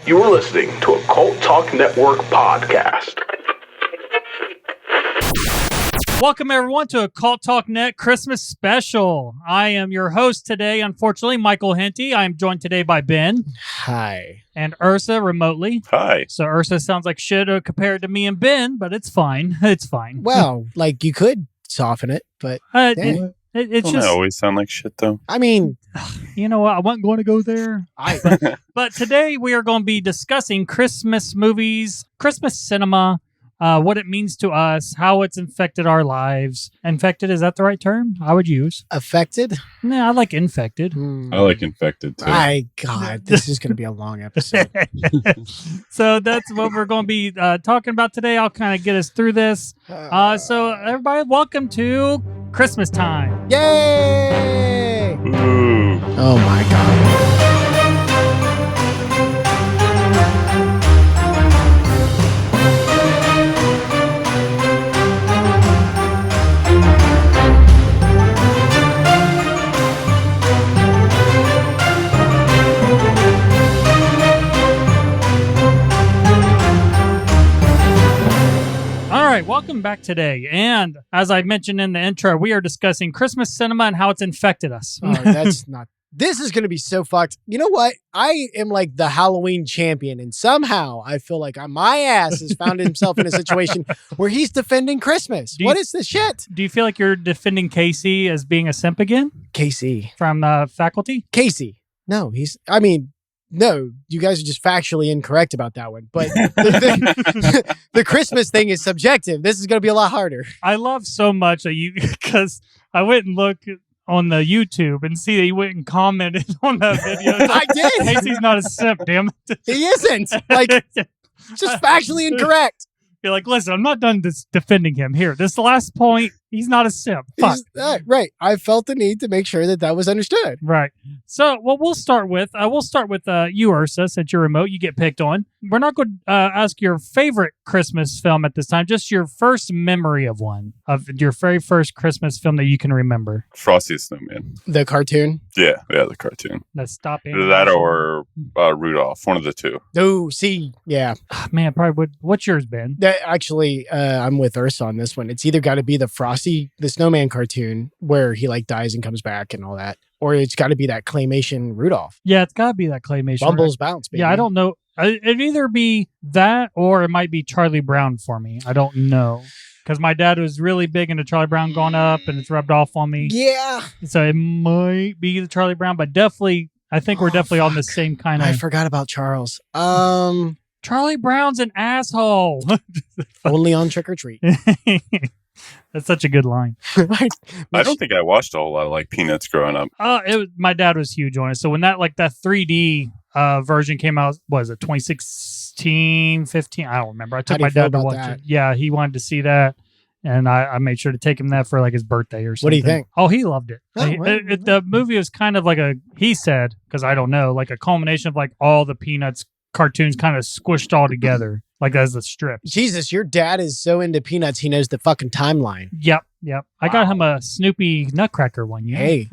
You're listening to a Cult Talk Network podcast. Welcome, everyone, to a Cult Talk Net Christmas special. I am your host today, unfortunately, Michael Henty. I am joined today by Ben. Hi. And Eursa remotely. Hi. So Eursa sounds like shit compared to me and Ben, but it's fine. It's fine. Well, like you could soften it, but it's Don't just... I always sound like shit, though? I mean... You know what? I wasn't going to go there. But today we are going to be discussing Christmas movies, Christmas cinema, what it means to us, how it's infected our lives. Infected, is that the right term I would use? Affected? Nah, I like infected. I like infected, too. God, this is going to be a long episode. So that's what we're going to be talking about today. I'll kind of get us through this. So everybody, welcome to Christmas time. Yay! Ooh. Oh my God. Welcome back today. And as I mentioned in the intro, we are discussing Christmas cinema and how it's infected us. Oh, that's not... This is going to be so fucked. You know what? I am like the Halloween champion, and somehow I feel like my ass has found himself in a situation where he's defending Christmas. What is this shit? Do you feel like you're defending Casey as being a simp again? Casey. From Faculty? Casey. No, no, you guys are just factually incorrect about that one. But the Christmas thing is subjective. This is going to be a lot harder. I love so much that because I went and looked on the YouTube and see that you went and commented on that video. I did. Casey's not a simp, damn it. He isn't. Like, just factually incorrect. You're like, listen, I'm not done defending him. Here, this last point, he's not a simp. Fuck. Right. I felt the need to make sure that was understood. Right. So, what we'll start with you, Eursa, since you're remote, you get picked on. We're not going to ask your favorite Christmas film at this time, just your first memory of one, of your very first Christmas film that you can remember. Frosty the Snowman. The cartoon? Yeah, the cartoon. Let's stop it. That or Rudolph, one of the two. Oh, see, yeah. Man, probably would. What's yours, Ben? Actually, I'm with Ursa on this one. It's either got to be the Frosty the Snowman cartoon where he like dies and comes back and all that, or it's got to be that claymation Rudolph. Yeah, it's got to be that claymation. Bumbles Bounce, baby. Yeah, I don't know. It'd either be that or it might be Charlie Brown for me. I don't know. Because my dad was really big into Charlie Brown growing up and it's rubbed off on me. Yeah. So it might be the Charlie Brown, but definitely, I think we're definitely on the same kind of... I forgot about Charles. Charlie Brown's an asshole. Only on Trick or Treat. That's such a good line. I don't think I watched a whole lot of like Peanuts growing up. My dad was huge on it. So when that 3D version came out, was it 2016, 15? I don't remember. I took my dad to watch it. Yeah, he wanted to see that. And I made sure to take him that for like his birthday or something. What do you think? Oh, he loved it. Oh, The movie was kind of like he said, because I don't know, like a culmination of like all the Peanuts cartoons kind of squished all together, like as a strip. Jesus, your dad is so into Peanuts, he knows the fucking timeline. Yep. Wow. I got him a Snoopy Nutcracker one. Yeah. Hey,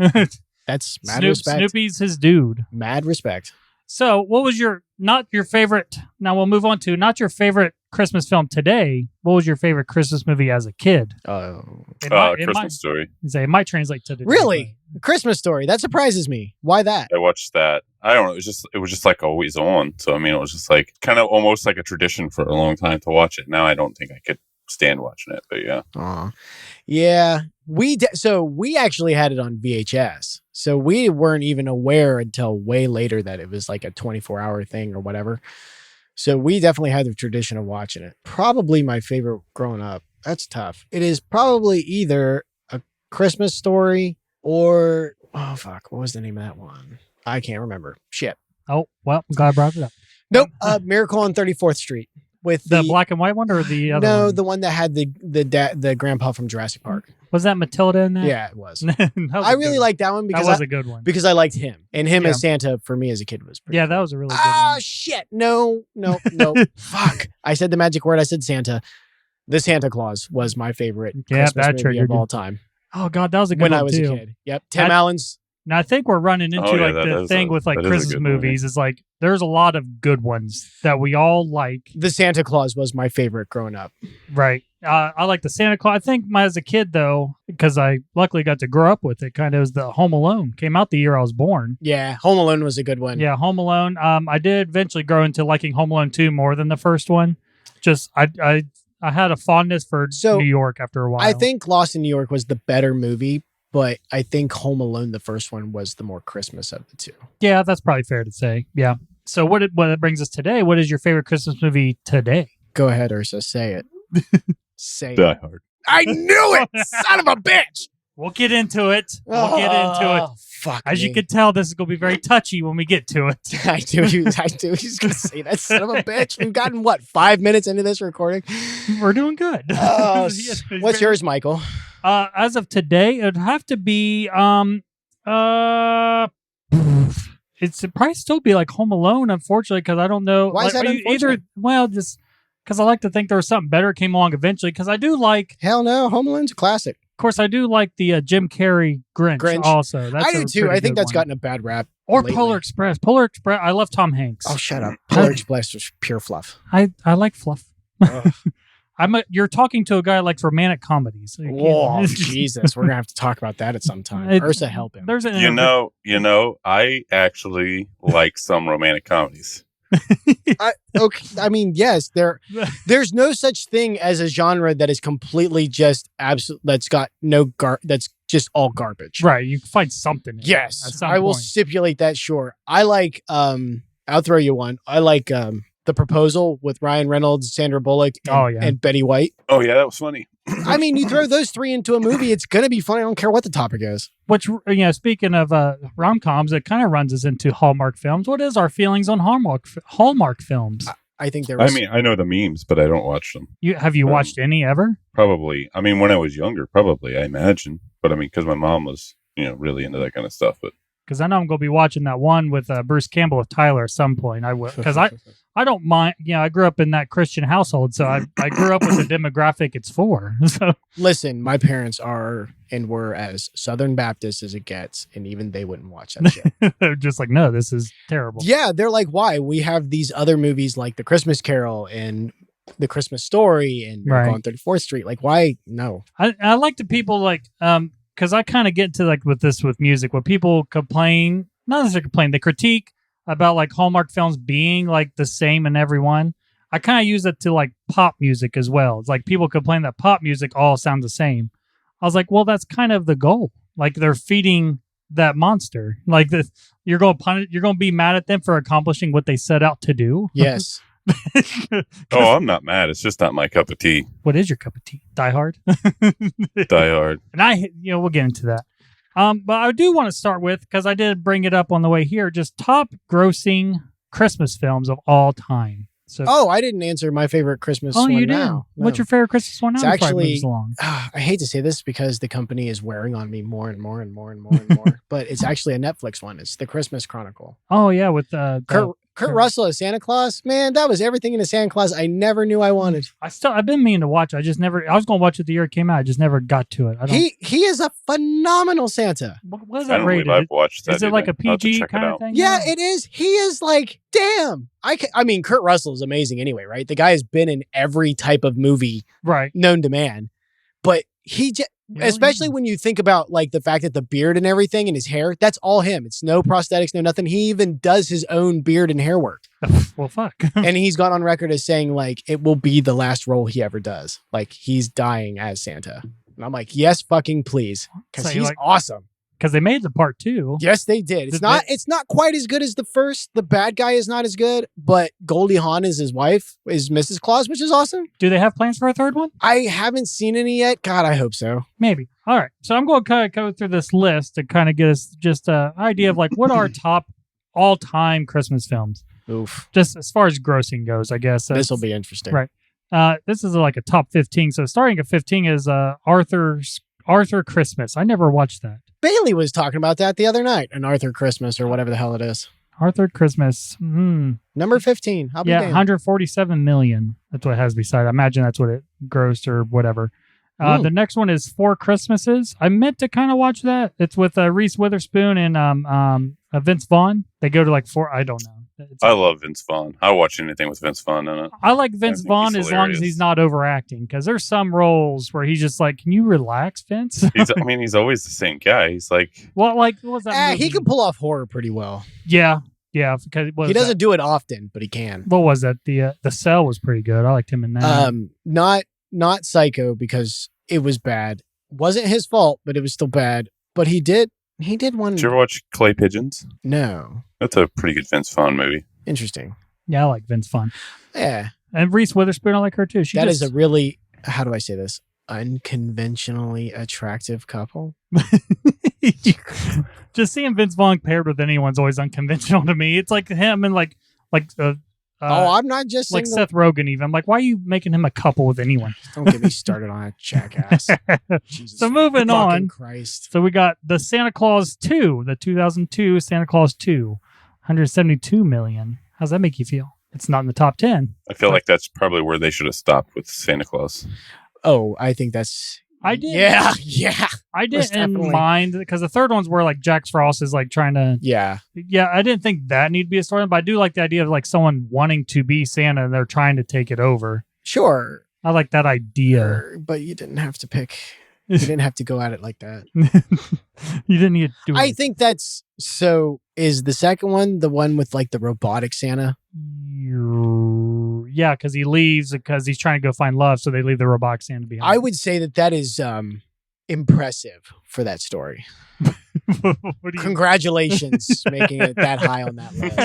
that's mad respect. Snoopy's his dude. Mad respect. So what was not your favorite, now we'll move on to not your favorite Christmas film today. What was your favorite Christmas movie as a kid? Christmas Story. It might translate to today. Really? A Christmas Story. That surprises me. Why that? I watched that. I don't know. It was just like always on. So, I mean, it was just like kind of almost like a tradition for a long time to watch it. Now I don't think I could stand watching it, but yeah. Yeah. So we actually had it on VHS. So we weren't even aware until way later that it was like a 24-hour thing or whatever. So we definitely had the tradition of watching it. Probably my favorite growing up. That's tough. It is probably either A Christmas Story or, oh fuck, what was the name of that one? I can't remember. Shit. Oh, well, I'm glad I brought it up. Nope. Miracle on 34th Street. With the black and white one or the other one? No, the one that had the grandpa from Jurassic Park. Was that Matilda in that? Yeah, it was. I really liked that one because that was a good one. Because I liked him. And him as Santa for me as a kid was pretty cool. That was a really good one. Shit. No. Fuck. I said the magic word. I said Santa. The Santa Claus was my favorite Christmas movie of all time. Oh, God, that was a good one, when I was a kid. Yep. Tim Allen's Now I think we're running into the thing with like Christmas movies is like there's a lot of good ones that we all like. The Santa Claus was my favorite growing up. Right. I like the Santa Claus. I think as a kid though, because I luckily got to grow up with it, kind of was the Home Alone. Came out the year I was born. Yeah, Home Alone was a good one. Yeah, Home Alone. I did eventually grow into liking Home Alone 2 more than the first one. Just I had a fondness for New York after a while. I think Lost in New York was the better movie. But I think Home Alone, the first one, was the more Christmas of the two. Yeah, that's probably fair to say. Yeah. So what it brings us today, what is your favorite Christmas movie today? Go ahead, Ursa. Say it. Say Die it. Hard. I knew it! Son of a bitch! We'll get into it. Fuck As me. you can tell, this is going to be very touchy when we get to it. I do. He's going to say that son of a bitch. We've gotten, 5 minutes into this recording? We're doing good. What's yours, Michael? As of today, it'd have to be it'd probably still be like Home Alone, unfortunately, because I don't know. Why is that unfortunate? Just because I like to think there was something better came along eventually. Because I do like. Hell no, Home Alone's a classic. Of course, I do like the Jim Carrey Grinch. Also. I do too. I think that's gotten a bad rap. Or lately. Polar Express. Polar Express. I love Tom Hanks. Oh, shut up. Polar Express was pure fluff. I like fluff. You're talking to a guy like romantic comedies. So whoa, Jesus. We're going to have to talk about that at some time. Ursa, help him. I actually like some romantic comedies. I mean, yes, there's no such thing as a genre that is completely just that's got that's just all garbage. Right. You can find something. Yes. I will stipulate that. Sure. I like, I'll throw you one. I like, The Proposal with Ryan Reynolds, Sandra Bullock, and Betty White. Oh, yeah, that was funny. I mean, you throw those three into a movie, it's going to be funny. I don't care what the topic is. Which, speaking of rom-coms, it kind of runs us into Hallmark films. What is our feelings on Hallmark films? I think I know the memes, but I don't watch them. Have you watched any ever? Probably. I mean, when I was younger, probably, I imagine. But I mean, because my mom was, really into that kind of stuff. But because I know I'm going to be watching that one with Bruce Campbell with Tyler at some point. I will, because I don't mind. I grew up in that Christian household, so I grew up with the demographic it's for. So listen, my parents are and were as Southern Baptist as it gets, and even they wouldn't watch that shit. They're just like, no, this is terrible. Yeah, they're like, why? We have these other movies like The Christmas Carol and The Christmas Story and on 34th Street. Like, why? No. I like the people like because I kind of get to like with music, where people complain, not necessarily complain, they critique about like Hallmark films being like the same in every one. I kind of use it to like pop music as well. It's like people complain that pop music all sounds the same. I was like, well, that's kind of the goal. Like they're feeding that monster. Like this, you're going to be mad at them for accomplishing what they set out to do. Yes. Oh, I'm not mad. It's just not my cup of tea. What is your cup of tea? Die Hard? Die Hard. And we'll get into that. But I do want to start with, because I did bring it up on the way here, just top grossing Christmas films of all time. So, I didn't answer my favorite Christmas one. You did. No. What's your favorite Christmas one now? It's actually, I hate to say this because the company is wearing on me more and more and more and more and more, but it's actually a Netflix one. It's the Christmas Chronicle. Oh, yeah, with Kurt Russell as Santa Claus. Man, that was everything in a Santa Claus I never knew I wanted. I've been meaning to watch it. I was going to watch it the year it came out. I just never got to it. He is a phenomenal Santa. What is that rated? I've watched that. Is it like a PG kind of thing? Yeah, it is. He is like, damn. I mean, Kurt Russell is amazing anyway, right? The guy has been in every type of movie known to man. But especially when you think about like the fact that the beard and everything and his hair, that's all him. It's no prosthetics, no nothing. He even does his own beard and hair work. Well, fuck. And he's gone on record as saying like it will be the last role he ever does. Like he's dying as Santa. And I'm like, yes, fucking please. Because he's awesome. Because they made the part 2. Yes, they did. It's not quite as good as the first. The bad guy is not as good, but Goldie Hawn is his wife, is Mrs. Claus, which is awesome. Do they have plans for a third one? I haven't seen any yet. God, I hope so. Maybe. All right. So I'm going to kind of go through this list to kind of get us just an idea of like what are top all-time Christmas films. Oof. Just as far as grossing goes, I guess. This will be interesting. Right. This is like a top 15. So starting at 15 is Arthur Christmas. I never watched that. Bailey was talking about that the other night, an Arthur Christmas or whatever the hell it is. Arthur Christmas. Number 15. Yeah, 147 million. That's what it has beside. I imagine that's what it grossed or whatever. The next one is Four Christmases. I meant to kind of watch that. It's with Reese Witherspoon and Vince Vaughn. They go to like four. I don't know. I love Vince Vaughn. I'll watch anything with Vince Vaughn in it. I like Vince Vaughn as long as he's not overacting, because there's some roles where he's just like, "Can you relax, Vince?" He's always the same guy. He's like, what was that? He can pull off horror pretty well. Yeah, because he doesn't do it often, but he can. What was that? The Cell was pretty good. I liked him in that. Not Psycho, because it was bad. Wasn't his fault, but it was still bad. But he did one. Did you ever watch Clay Pigeons? No. That's a pretty good Vince Vaughn movie. Interesting. Yeah, I like Vince Vaughn. Yeah. And Reese Witherspoon, I like her too. Is a really, how do I say this? Unconventionally attractive couple. Just seeing Vince Vaughn paired with anyone's always unconventional to me. It's like him and I'm not just like Seth Rogen. Even I'm like, why are you making him a couple with anyone? Don't get me started on a jackass. Jesus, so moving on. Christ. So we got the Santa Claus 2, the 2002 Santa Claus 2, 172 million. How's that make you feel? It's not in the top 10. I feel like that's probably where they should have stopped with Santa Claus. Oh, I think that's. I did. Yeah. I didn't mind, because the third one's where like Jack Frost is like trying to. Yeah. I didn't think that need to be a story, but I do like the idea of like someone wanting to be Santa and they're trying to take it over. Sure. I like that idea. But you didn't have to pick. You didn't have to go at it like that. You didn't need to do it. I think that's so. Is the second one the one with like the robotic Santa? Yeah, because he leaves because he's trying to go find love, so they leave the robotic Santa behind. I would say that is impressive for that story. Congratulations, making it that high on that list.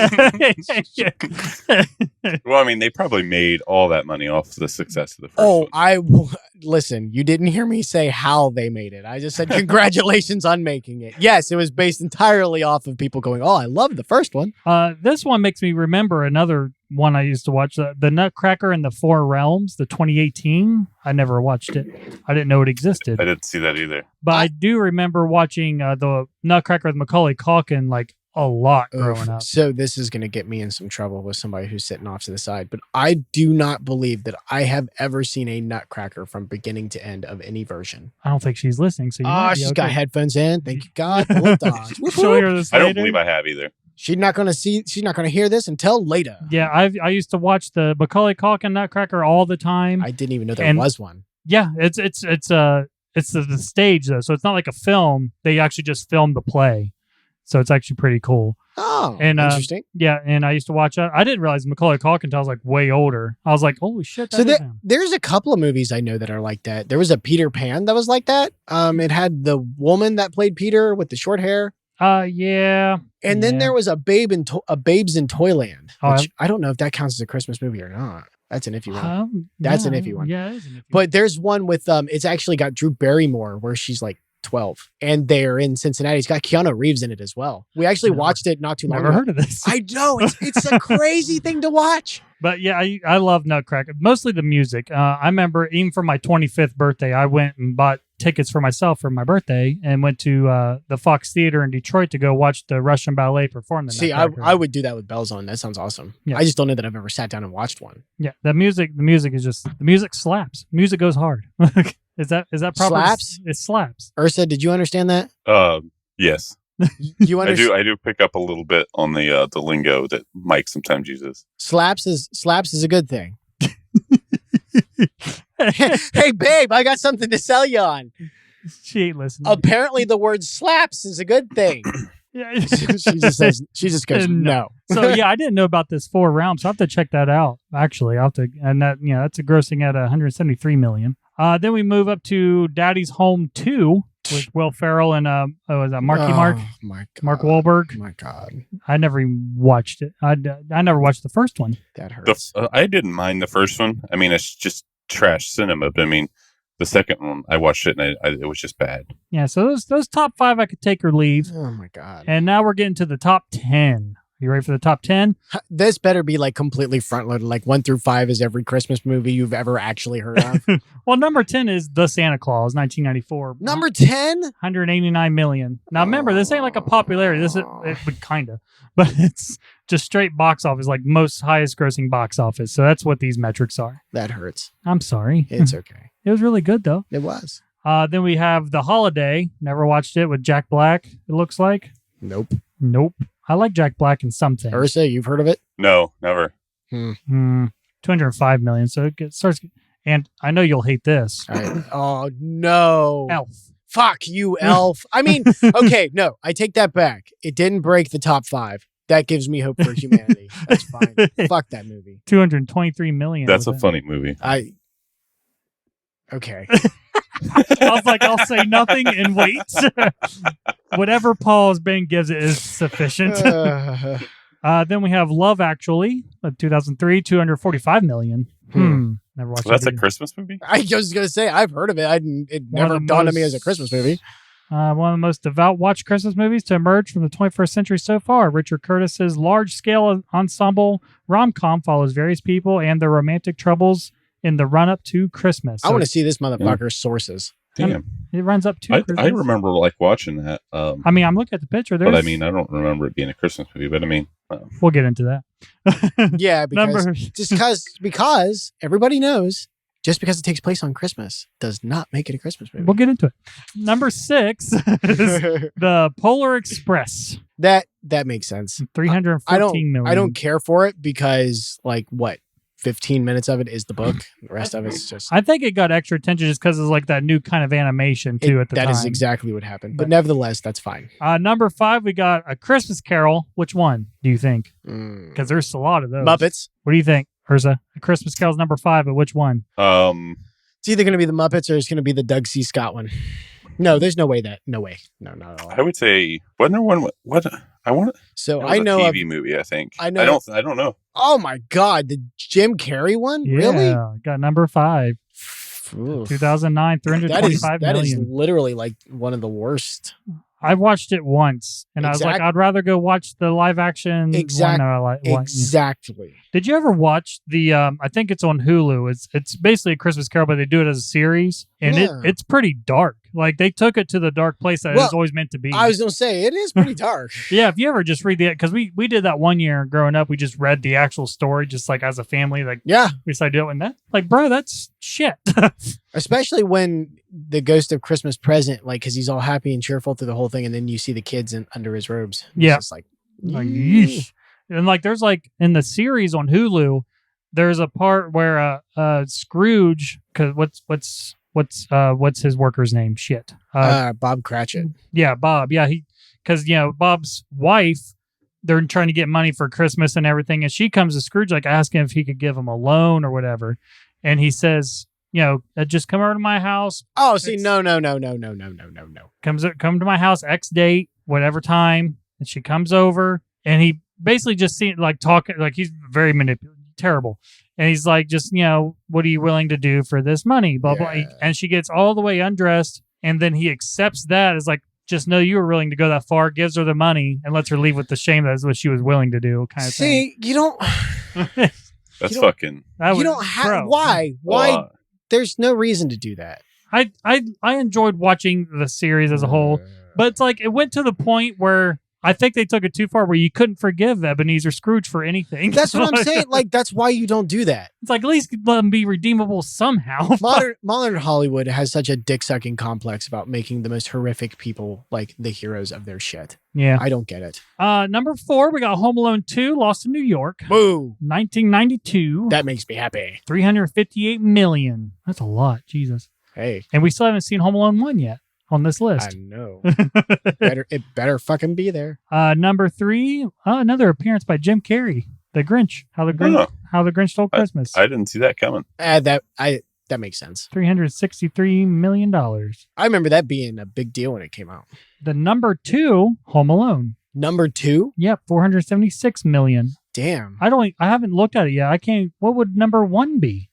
Well, I mean, they probably made all that money off the success of the first one. Listen, you didn't hear me say how they made it. I just said congratulations on making it. Yes, it was based entirely off of people going, "Oh, I love the first one." This one makes me remember another one I used to watch, the Nutcracker and the Four Realms, the 2018. I never watched it. I didn't know it existed. I didn't see that either. But I do remember watching the Nutcracker with Macaulay Culkin like a lot growing up. So this is going to get me in some trouble with somebody who's sitting off to the side. But I do not believe that I have ever seen a Nutcracker from beginning to end of any version. I don't think she's listening. So she's got headphones in. Thank you, God. Hold on. She'll hear this I later. don't believe I have either. She's not going to hear this until later. Yeah, I used to watch the Macaulay Culkin Nutcracker all the time. I didn't even know there was one. Yeah, it's the stage though, so it's not like a film. They actually just filmed the play, so it's actually pretty cool. Oh, and interesting. Yeah, and I used to watch that. I didn't realize Macaulay Culkin until I was like way older. I was like, holy shit! There's a couple of movies I know that are like that. There was a Peter Pan that was like that. It had the woman that played Peter with the short hair. Yeah. And then there was a Babes in Toyland, which I don't know if that counts as a Christmas movie or not. That's an iffy one. That's an iffy one. Yeah, it is an iffy but there's one with it's actually got Drew Barrymore where she's like 12, and they're in Cincinnati. It's got Keanu Reeves in it as well. We actually watched it not too long ago. Never heard of this. I know it's a crazy thing to watch. But yeah, I love Nutcracker. Mostly the music. I remember even for my 25th birthday, I went and bought tickets for myself for my birthday and went to the Fox Theater in Detroit to go watch the Russian Ballet perform the Nutcracker. See, I would do that with bells on. That sounds awesome. Yeah. I just don't know that I've ever sat down and watched one. Yeah, the music is just, the music slaps. Music goes hard. Is that proper? Slaps? It slaps. Ursa, did you understand that? Yes. You understand? I do pick up a little bit on the lingo that Mike sometimes uses. Slaps is a good thing. Hey, babe, I got something to sell you on. She ain't listening. Apparently, the word slaps is a good thing. Yeah. she just goes, no. So yeah, I didn't know about this Four Realms. So I have to check that out. Actually, that's grossing at 173 million. Then we move up to Daddy's Home 2 with Will Ferrell and Mark Wahlberg. Oh my God. I never even watched it. I never watched the first one. That hurts. I didn't mind the first one. I mean, it's just trash cinema, but I mean, the second one, I watched it and it was just bad. Yeah, so those top 5 I could take or leave. Oh my God. And now we're getting to the top 10. You ready for the top 10? This better be like completely front loaded. Like 1 through 5 is every Christmas movie you've ever actually heard of. Well, number 10 is The Santa Claus, 1994. Number 10? 189 million. Now remember, this ain't like a popularity. It would kind of, but it's just straight box office, like most highest grossing box office. So that's what these metrics are. That hurts. I'm sorry. It's okay. It was really good though. It was. Then we have The Holiday. Never watched it, with Jack Black, it looks like. Nope. I like Jack Black in some things. Ursa, you've heard of it? No, never. 205 million. So it starts. And I know you'll hate this. Oh, no. Elf. Fuck you, Elf. I mean, okay, no, I take that back. It didn't break the top 5. That gives me hope for humanity. That's fine. Fuck that movie. 223 million. That's a funny movie. Okay. I was like, I'll say nothing and wait. Whatever Paul's Ben gives it is sufficient. Then we have Love Actually, 2003, 245 million. Never watched That's it. a Christmas movie? I was going to say, I've heard of it. It never dawned on me as a Christmas movie. One of the most devout watched Christmas movies to emerge from the 21st century so far. Richard Curtis's large-scale ensemble rom-com follows various people and their romantic troubles in the run-up to Christmas. I want to see this motherfucker's sources. Damn. It runs up to Christmas. I remember watching that. I mean, I'm looking at the picture. But I mean, I don't remember it being a Christmas movie, but I mean. We'll get into that. Yeah, because everybody knows just because it takes place on Christmas does not make it a Christmas movie. We'll get into it. Number 6 is The Polar Express. That makes sense. 314 million. I don't care for it because, 15 minutes of it is the book. The rest of it's just... I think it got extra attention just because it's like that new kind of animation, too, at the time. That is exactly what happened. But nevertheless, that's fine. Number 5, we got A Christmas Carol. Which one do you think? Because there's a lot of those. Muppets. What do you think, Ursa? A Christmas Carol's number 5, but which one? It's either going to be the Muppets or it's going to be the Doug C. Scott one. No, there's no way. No, not at all. I would say, wasn't there one? What? I want to. So I know a TV movie. I think. I know. I don't know. Oh my God, the Jim Carrey one? Yeah, really? Got number 5. Oof. 2009, 325 million. That is literally one of the worst. I watched it once, and I was like, I'd rather go watch the live action. Exactly. Did you ever watch the? I think it's on Hulu. It's basically a Christmas Carol, but they do it as a series, and it's pretty dark. Like they took it to the dark place that it was always meant to be. I was gonna say it is pretty dark. Yeah, if you ever just read because we did that one year growing up, we just read the actual story, just like as a family. Like we decided to do it, and that bro, that's shit. Especially when the ghost of Christmas Present, because he's all happy and cheerful through the whole thing, and then you see the kids under his robes. Yeah, it's just yeesh. And there's in the series on Hulu, there's a part where Scrooge, because what's his worker's name? Shit, Bob Cratchit. Yeah, Bob. Yeah, because Bob's wife, they're trying to get money for Christmas and everything, and she comes to Scrooge asking if he could give him a loan or whatever, and he says, just come over to my house. Oh, see, no. Come to my house X date, whatever time, and she comes over, and he basically just talking he's very manipulative, terrible, and he's just what are you willing to do for this money? Blah blah, and she gets all the way undressed, and then he accepts that as just know you were willing to go that far, gives her the money, and lets her leave with the shame that's what she was willing to do, kind of thing. See, you don't. That's fucking. You don't have. Why? There's no reason to do that. I enjoyed watching the series as a whole, but it's it went to the point where I think they took it too far, where you couldn't forgive Ebenezer Scrooge for anything. That's what I'm saying. That's why you don't do that. It's at least let them be redeemable somehow. Modern Hollywood has such a dick-sucking complex about making the most horrific people the heroes of their shit. Yeah. I don't get it. Number 4, we got Home Alone 2, Lost in New York. Boo. 1992. That makes me happy. 358 million. That's a lot. Jesus. Hey. And we still haven't seen Home Alone 1 yet on this list. I know. It better fucking be there. Number 3, another appearance by Jim Carrey, The Grinch. How the Grinch Stole Christmas. I didn't see that coming. That makes sense. $363 million. I remember that being a big deal when it came out. The number 2, Home Alone. Number 2? Yep, 476 million. Damn. I haven't looked at it yet. What would number 1 be?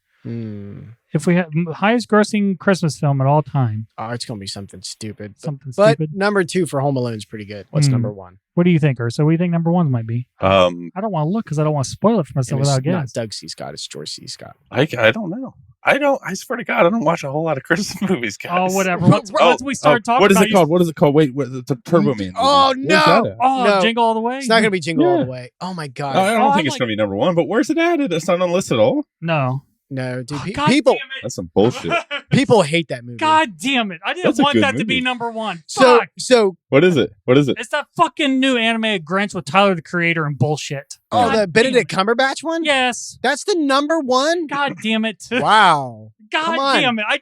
If we had highest grossing Christmas film at all time. Oh, it's gonna be something stupid. Something But stupid. number 2 for Home Alone is pretty good. What's number 1? What do you think, Ursa? What do you think number 1 might be? I don't want to look because I don't want to spoil it for myself It's without not guess. Doug C. Scott. It's George C. Scott. I don't know. I swear to God, I don't watch a whole lot of Christmas movies, guys. Oh, whatever. Once we start talking what is about it called? What is it called? Wait, the Turbo Man. Oh, movie. no. Where's that at? Oh, No. Jingle All the Way? It's not gonna be Jingle All Yeah. the Way. Oh my God. I don't think it's like- going to be number 1, but where's it at? It's not on the list at all. No. No, dude. God People damn it. That's some bullshit. people hate that movie. God damn it. I didn't That's a want good that to be movie. number 1. So Fuck. What is it? It's that fucking new animated Grinch with Tyler the Creator and bullshit. Oh, God the Benedict damn Cumberbatch one? it. Yes. That's the number 1? God damn it. Wow. God Come on. damn it. I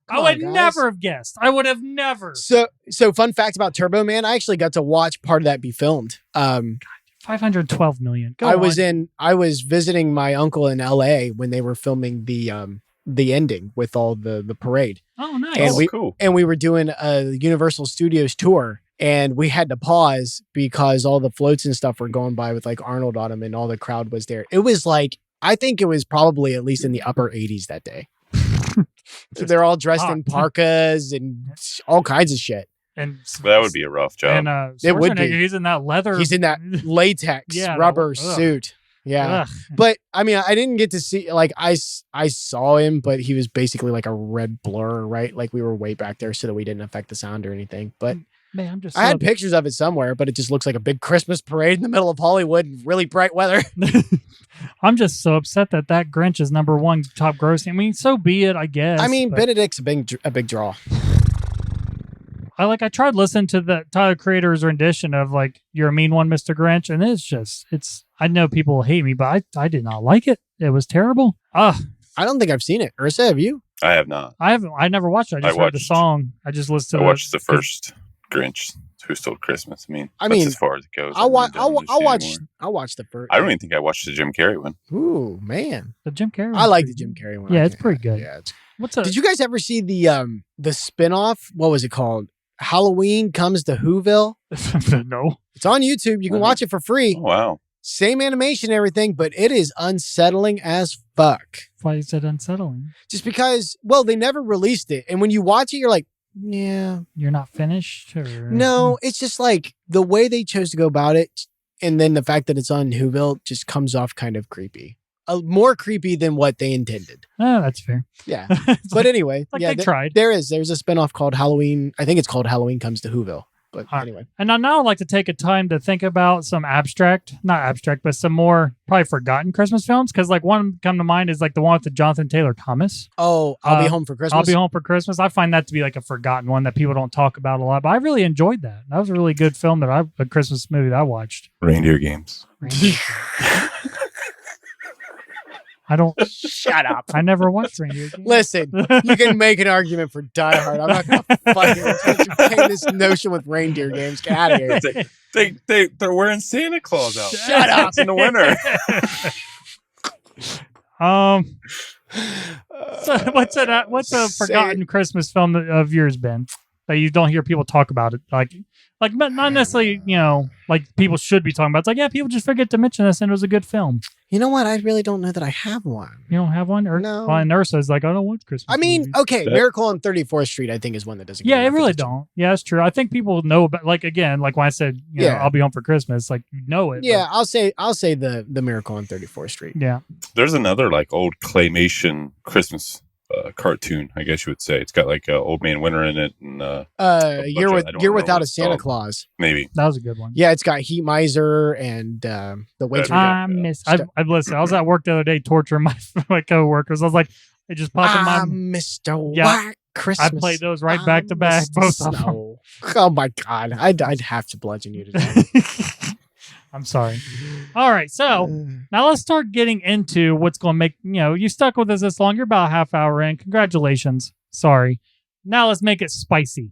Come would on, guys. never have guessed. I would have never. So fun fact about Turbo Man, I actually got to watch part of that be filmed. 512 million. Go I on. was visiting my uncle in LA when they were filming the ending with all the parade. Oh, nice. And Cool. And we were doing a Universal Studios tour, and we had to pause because all the floats and stuff were going by with like Arnold on them, and all the crowd was there. It was like, I think it was probably at least in the upper 80s that day. They're all dressed in hot. parkas and all kinds of shit. And That would be a rough job. And It would be. Schwarzenegger, he's in that leather. He's in that latex Yeah, rubber ugh. suit. Yeah. Ugh. But I mean, I didn't get to see, like, I saw him, but he was basically like a red blur, right? Like we were way back there so that we didn't affect the sound or anything. But Man, I'm just I had pictures of it somewhere, but it just looks like a big Christmas parade in the middle of Hollywood in really bright weather. I'm just so upset that Grinch is number 1 top grossing. I mean, so be it, I guess. I mean, but Benedict's a big draw. I tried listening to the Tyler Creator's rendition of like "You're a Mean One, Mr. Grinch," and it's. I know people hate me, but I did not like it. It was terrible. I don't think I've seen it. Ursa, have you? I have not. I never watched it. I just heard the watched- song. I just listened I to watched the first Grinch, Who Stole Christmas. That's as far as it goes. I'll watch anymore. the first. I don't even think I watched the Jim Carrey one. Ooh, man. the Jim Carrey. I like the one's Jim pretty Carrey one. Yeah, I it's think. pretty good. Yeah. What's up? Did you guys ever see the spinoff? What was it called? Halloween Comes to Whoville. No. It's on YouTube. You can watch it for free. Oh, wow. Same animation and everything, but it is unsettling as fuck. Why is it unsettling? Just because, well, they never released it. And when you watch it, you're like, yeah. You're not finished? Or... No, it's just like the way they chose to go about it. And then the fact that it's on Whoville just comes off kind of creepy. More creepy than what they intended. Oh, that's fair. Yeah. It's But anyway, like yeah, they tried. there's a spinoff called Halloween. I think it's called Halloween Comes to Whoville. But All right. anyway. And I now like to take a time to think about some not abstract, but some more probably forgotten Christmas films. Because like one come to mind is like the one with the Jonathan Taylor Thomas. Oh, I'll be home for Christmas. I'll Be Home for Christmas. I find that to be like a forgotten one that people don't talk about a lot. But I really enjoyed that. That was a really good film a Christmas movie that I watched. Reindeer Games. I don't. Shut up. I never watched Reindeer Games. Listen, you can make an argument for Die Hard. I'm not going to fucking entertain this notion with Reindeer Games. Get out of here. They're wearing Santa Claus out. Shut up. It's in the winter. So what's a forgotten Christmas film of yours, Ben, that you don't hear people talk about it? Like not necessarily, like people should be talking about. It's like, yeah, people just forget to mention this, and it was a good film. You know what? I really don't know that I have one. You don't have one? Or, No. Well, and Ursa's like, I don't watch Christmas I mean, movies. okay, Miracle on 34th Street, I think, is one that doesn't. Yeah, get it enough really attention. don't. Yeah, that's true. I think people know about, like, again, like when I said, you know, Yeah. I'll Be Home for Christmas, like, you know it. Yeah, I'll say the Miracle on 34th Street. But, yeah. There's another like old claymation Christmas cartoon, I guess you would say. It's got like Old Man Winter in it, and Year I don't Year know Without what a it's Santa called. Claus. maybe. That was a good one. Yeah, it's got Heat Miser and the Winter. I've listened. I was at work the other day torturing my coworkers. I was like, it just popped in my Mr. Yeah. White Christmas. I played those right back to back, Mr. both of them. Snow. Oh my God, I'd have to bludgeon you to death. I'm sorry. All right, so now let's start getting into what's going to make, you stuck with us this long. You're about a half hour in. Congratulations. Sorry. Now let's make it spicy.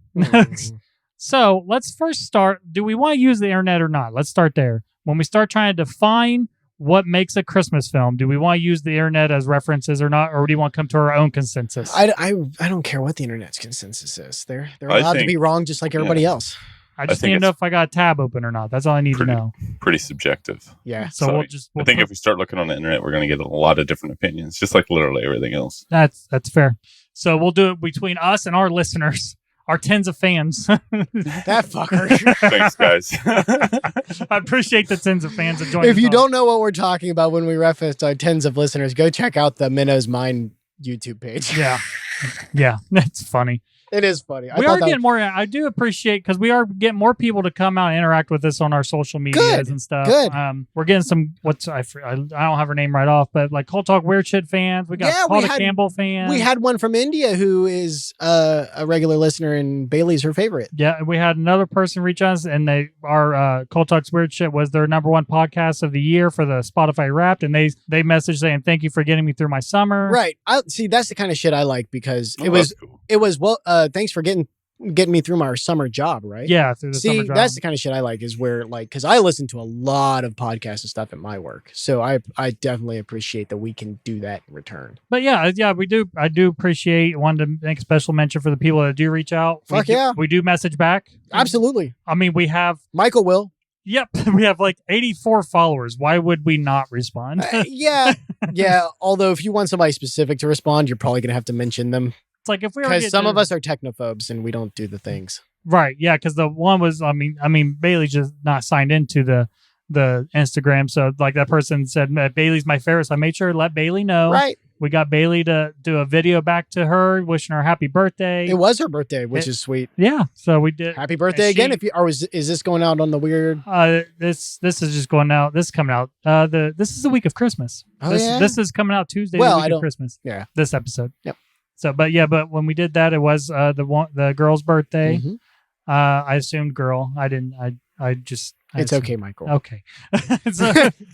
So let's first start. Do we want to use the internet or not? Let's start there. When we start trying to define what makes a Christmas film, do we want to use the internet as references or not? Or do you want to come to our own consensus? I don't care what the internet's consensus is. They're I allowed to think- be wrong just like everybody else. I just think need to know it's if I got a tab open or not. That's all I need to know. pretty subjective. Yeah. So So we'll I just. I think if we start looking on the internet, we're going to get a lot of different opinions, just like literally everything else. That's fair. So we'll do it between us and our listeners, our tens of fans. That fucker. Thanks, guys. I appreciate the tens of fans that joined. If us you on. don't know what we're talking about when we reference our tens of listeners, go check out the Minnows Mind YouTube page. yeah, that's funny. It is funny. We are getting more. I do appreciate because we are getting more people to come out and interact with us on our social medias Good, and stuff. good. We're getting some. I don't have her name right off, but like Cult Talk Weird Shit fans. We got Yeah, Paula Campbell fans. We had one from India who is a regular listener, and Bailey's her favorite. Yeah, we had another person reach us, and our Cult Talk's Weird Shit was their number one podcast of the year for the Spotify Wrapped, and they messaged saying thank you for getting me through my summer. Right. I see. That's the kind of shit I like because Oh, that's cool. it was thanks for getting me through my summer job. Right. Yeah, through the See, summer job. that's the kind of shit I like is where like, cause I listen to a lot of podcasts and stuff at my work. So I definitely appreciate that we can do that in return. But yeah, we do. I do appreciate. Wanted to make a special mention for the people that do reach out. Fuck yeah. We do message back. Absolutely. I mean, we have. Michael will. Yep, we have like 84 followers. Why would we not respond? Yeah. Yeah. Although if you want somebody specific to respond, you're probably going to have to mention them It's like if we were because getting some to- of us are technophobes and we don't do the things. right? Yeah, because the one was. I mean, Bailey's just not signed into the Instagram, so like that person said Bailey's my favorite. So I made sure to let Bailey know. Right. We got Bailey to do a video back to her, wishing her happy birthday. It was her birthday, which is sweet. Yeah, so we did. Happy birthday And she- again. Is this going out on the weird? This is just going out. This is coming out. This is the week of Christmas. Oh, this, yeah? this is coming out Tuesday. Well, the I week don't- of Christmas. Yeah. This episode. Yep. So, but when we did that, it was the girl's birthday. Mhm. I assumed girl. I didn't. I just. I It's assumed- okay, Michael. Okay.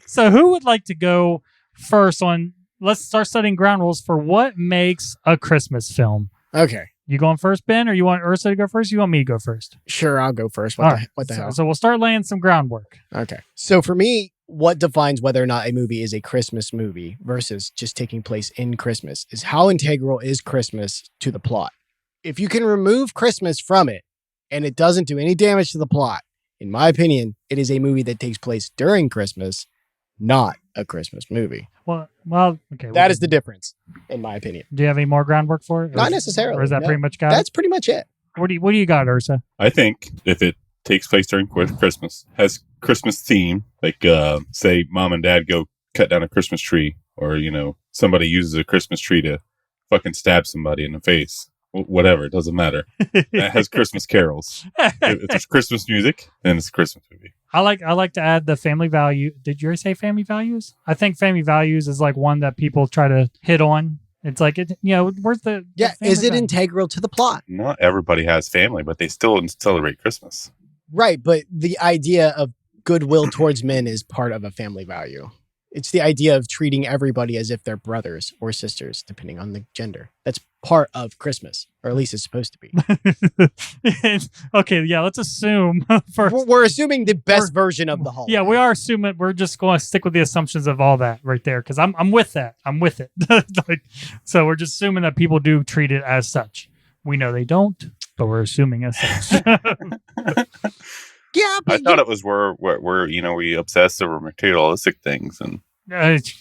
so who would like to go first on? Let's start setting ground rules for what makes a Christmas film. Okay. You going first, Ben, or you want Ursa to go first? You want me to go first? Sure, I'll go first. All right. What the hell? So we'll start laying some groundwork. Okay. So for me, what defines whether or not a movie is a Christmas movie versus just taking place in Christmas is how integral is Christmas to the plot. If you can remove Christmas from it and it doesn't do any damage to the plot, in my opinion, it is a movie that takes place during Christmas, not a Christmas movie. Well, okay. That is the difference, in my opinion. Do you have any more groundwork for it? Not necessarily. Or is that no. pretty much got That's pretty much it. it? What do you got, Ursa? I think if it takes place during Christmas, has Christmas theme, like say mom and dad go cut down a Christmas tree, or somebody uses a Christmas tree to fucking stab somebody in the face. Whatever, it doesn't matter. It has Christmas carols. If there's Christmas music, then it's a Christmas movie. I like to add the family value. Did you already say family values? I think family values is like one that people try to hit on. It's like where's the Yeah. family Is it value? integral to the plot? Not everybody has family, but they still celebrate Christmas. Right. But the idea of goodwill towards men is part of a family value. It's the idea of treating everybody as if they're brothers or sisters, depending on the gender. That's part of Christmas, or at least it's supposed to be. Okay, yeah. Let's assume first. We're assuming the best version of the holiday. Yeah, we are assuming. We're just going to stick with the assumptions of all that right there because I'm with that. I'm with it. So we're just assuming that people do treat it as such. We know they don't, but we're assuming as such. Yeah, I but thought it was where we obsess over materialistic things, and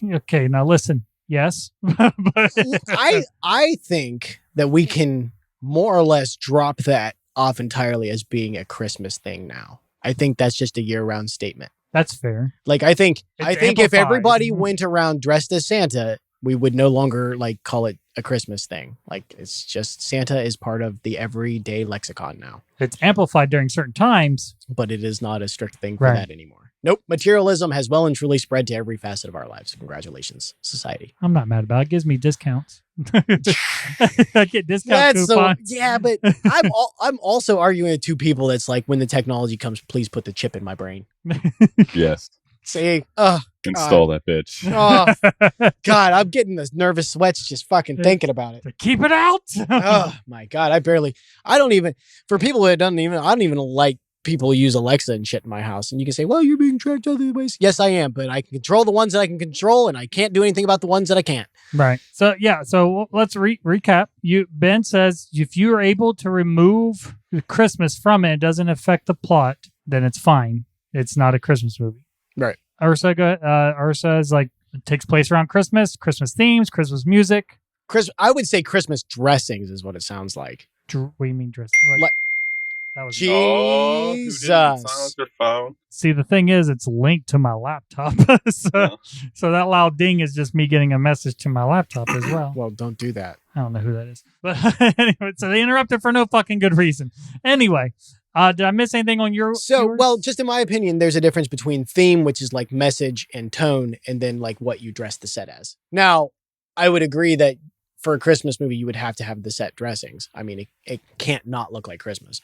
Okay, now listen. Yes, but I think that we can more or less drop that off entirely as being a Christmas thing now. I think that's just a year-round statement. that's fair. Like I think if amplified. everybody went around dressed as Santa, we would no longer like call it a Christmas thing. Like it's just Santa is part of the everyday lexicon now, It's amplified during certain times. but it is not a strict thing for Right. that anymore. Nope. Materialism has well and truly spread to every facet of our lives. Congratulations, society. I'm not mad about it. It gives me discounts. I get discount coupons. yeah, but I'm also arguing with two people that's like when the technology comes, please put the chip in my brain. yes, See, install that bitch. God, I'm getting the nervous sweats just fucking thinking about it. Keep it out. Oh my God, I don't even, for people who I don't even like people use Alexa and shit in my house, and you can say, well, you're being tracked other ways. Yes, I am, but I can control the ones that I can control, and I can't do anything about the ones that I can't. Right. So yeah. So let's recap. Ben says if you are able to remove Christmas from it, it doesn't affect the plot, then it's fine. It's not a Christmas movie. Right. Ursa is like, it takes place around Christmas themes, Christmas music. I would say Christmas dressings is what it sounds like. What do you mean dress? That was Oh, who Jesus. didn't silence their phone? See, the thing is, it's linked to my laptop. So that loud ding is just me getting a message to my laptop as well. Well, don't do that. I don't know who that is. But anyway, so they interrupted for no fucking good reason. Anyway, did I miss anything on yours? Well, just in my opinion, there's a difference between theme, which is like message and tone, and then like what you dress the set as. Now, I would agree that for a Christmas movie, you would have to have the set dressings. I mean, it can't not look like Christmas.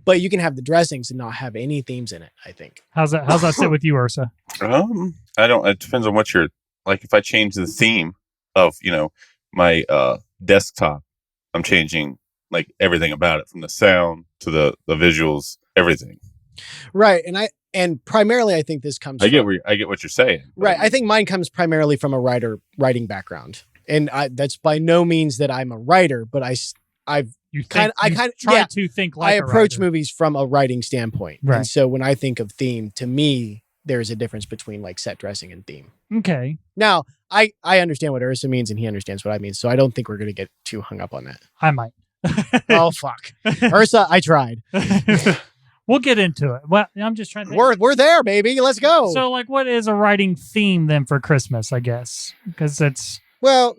But you can have the dressings and not have any themes in it, I think. How's that sit with you, Ursa? I don't. It depends on what you're like. If I change the theme of my desktop, I'm changing like everything about it, from the sound to the visuals, everything. Right, and primarily, I think this comes. I get what you're saying. Right, I think mine comes primarily from a writing background, and that's by no means that I'm a writer, but I approach movies from a writing standpoint. Right. And so when I think of theme, to me, there's a difference between like set dressing and theme. Okay. Now, I understand what Ursa means and he understands what I mean. So I don't think we're going to get too hung up on that. I might. Oh, fuck. Ursa, I tried. We'll get into it. Well, I'm just trying to think. We're there, baby. Let's go. So like, what is a writing theme then for Christmas, I guess? Because it's... Well...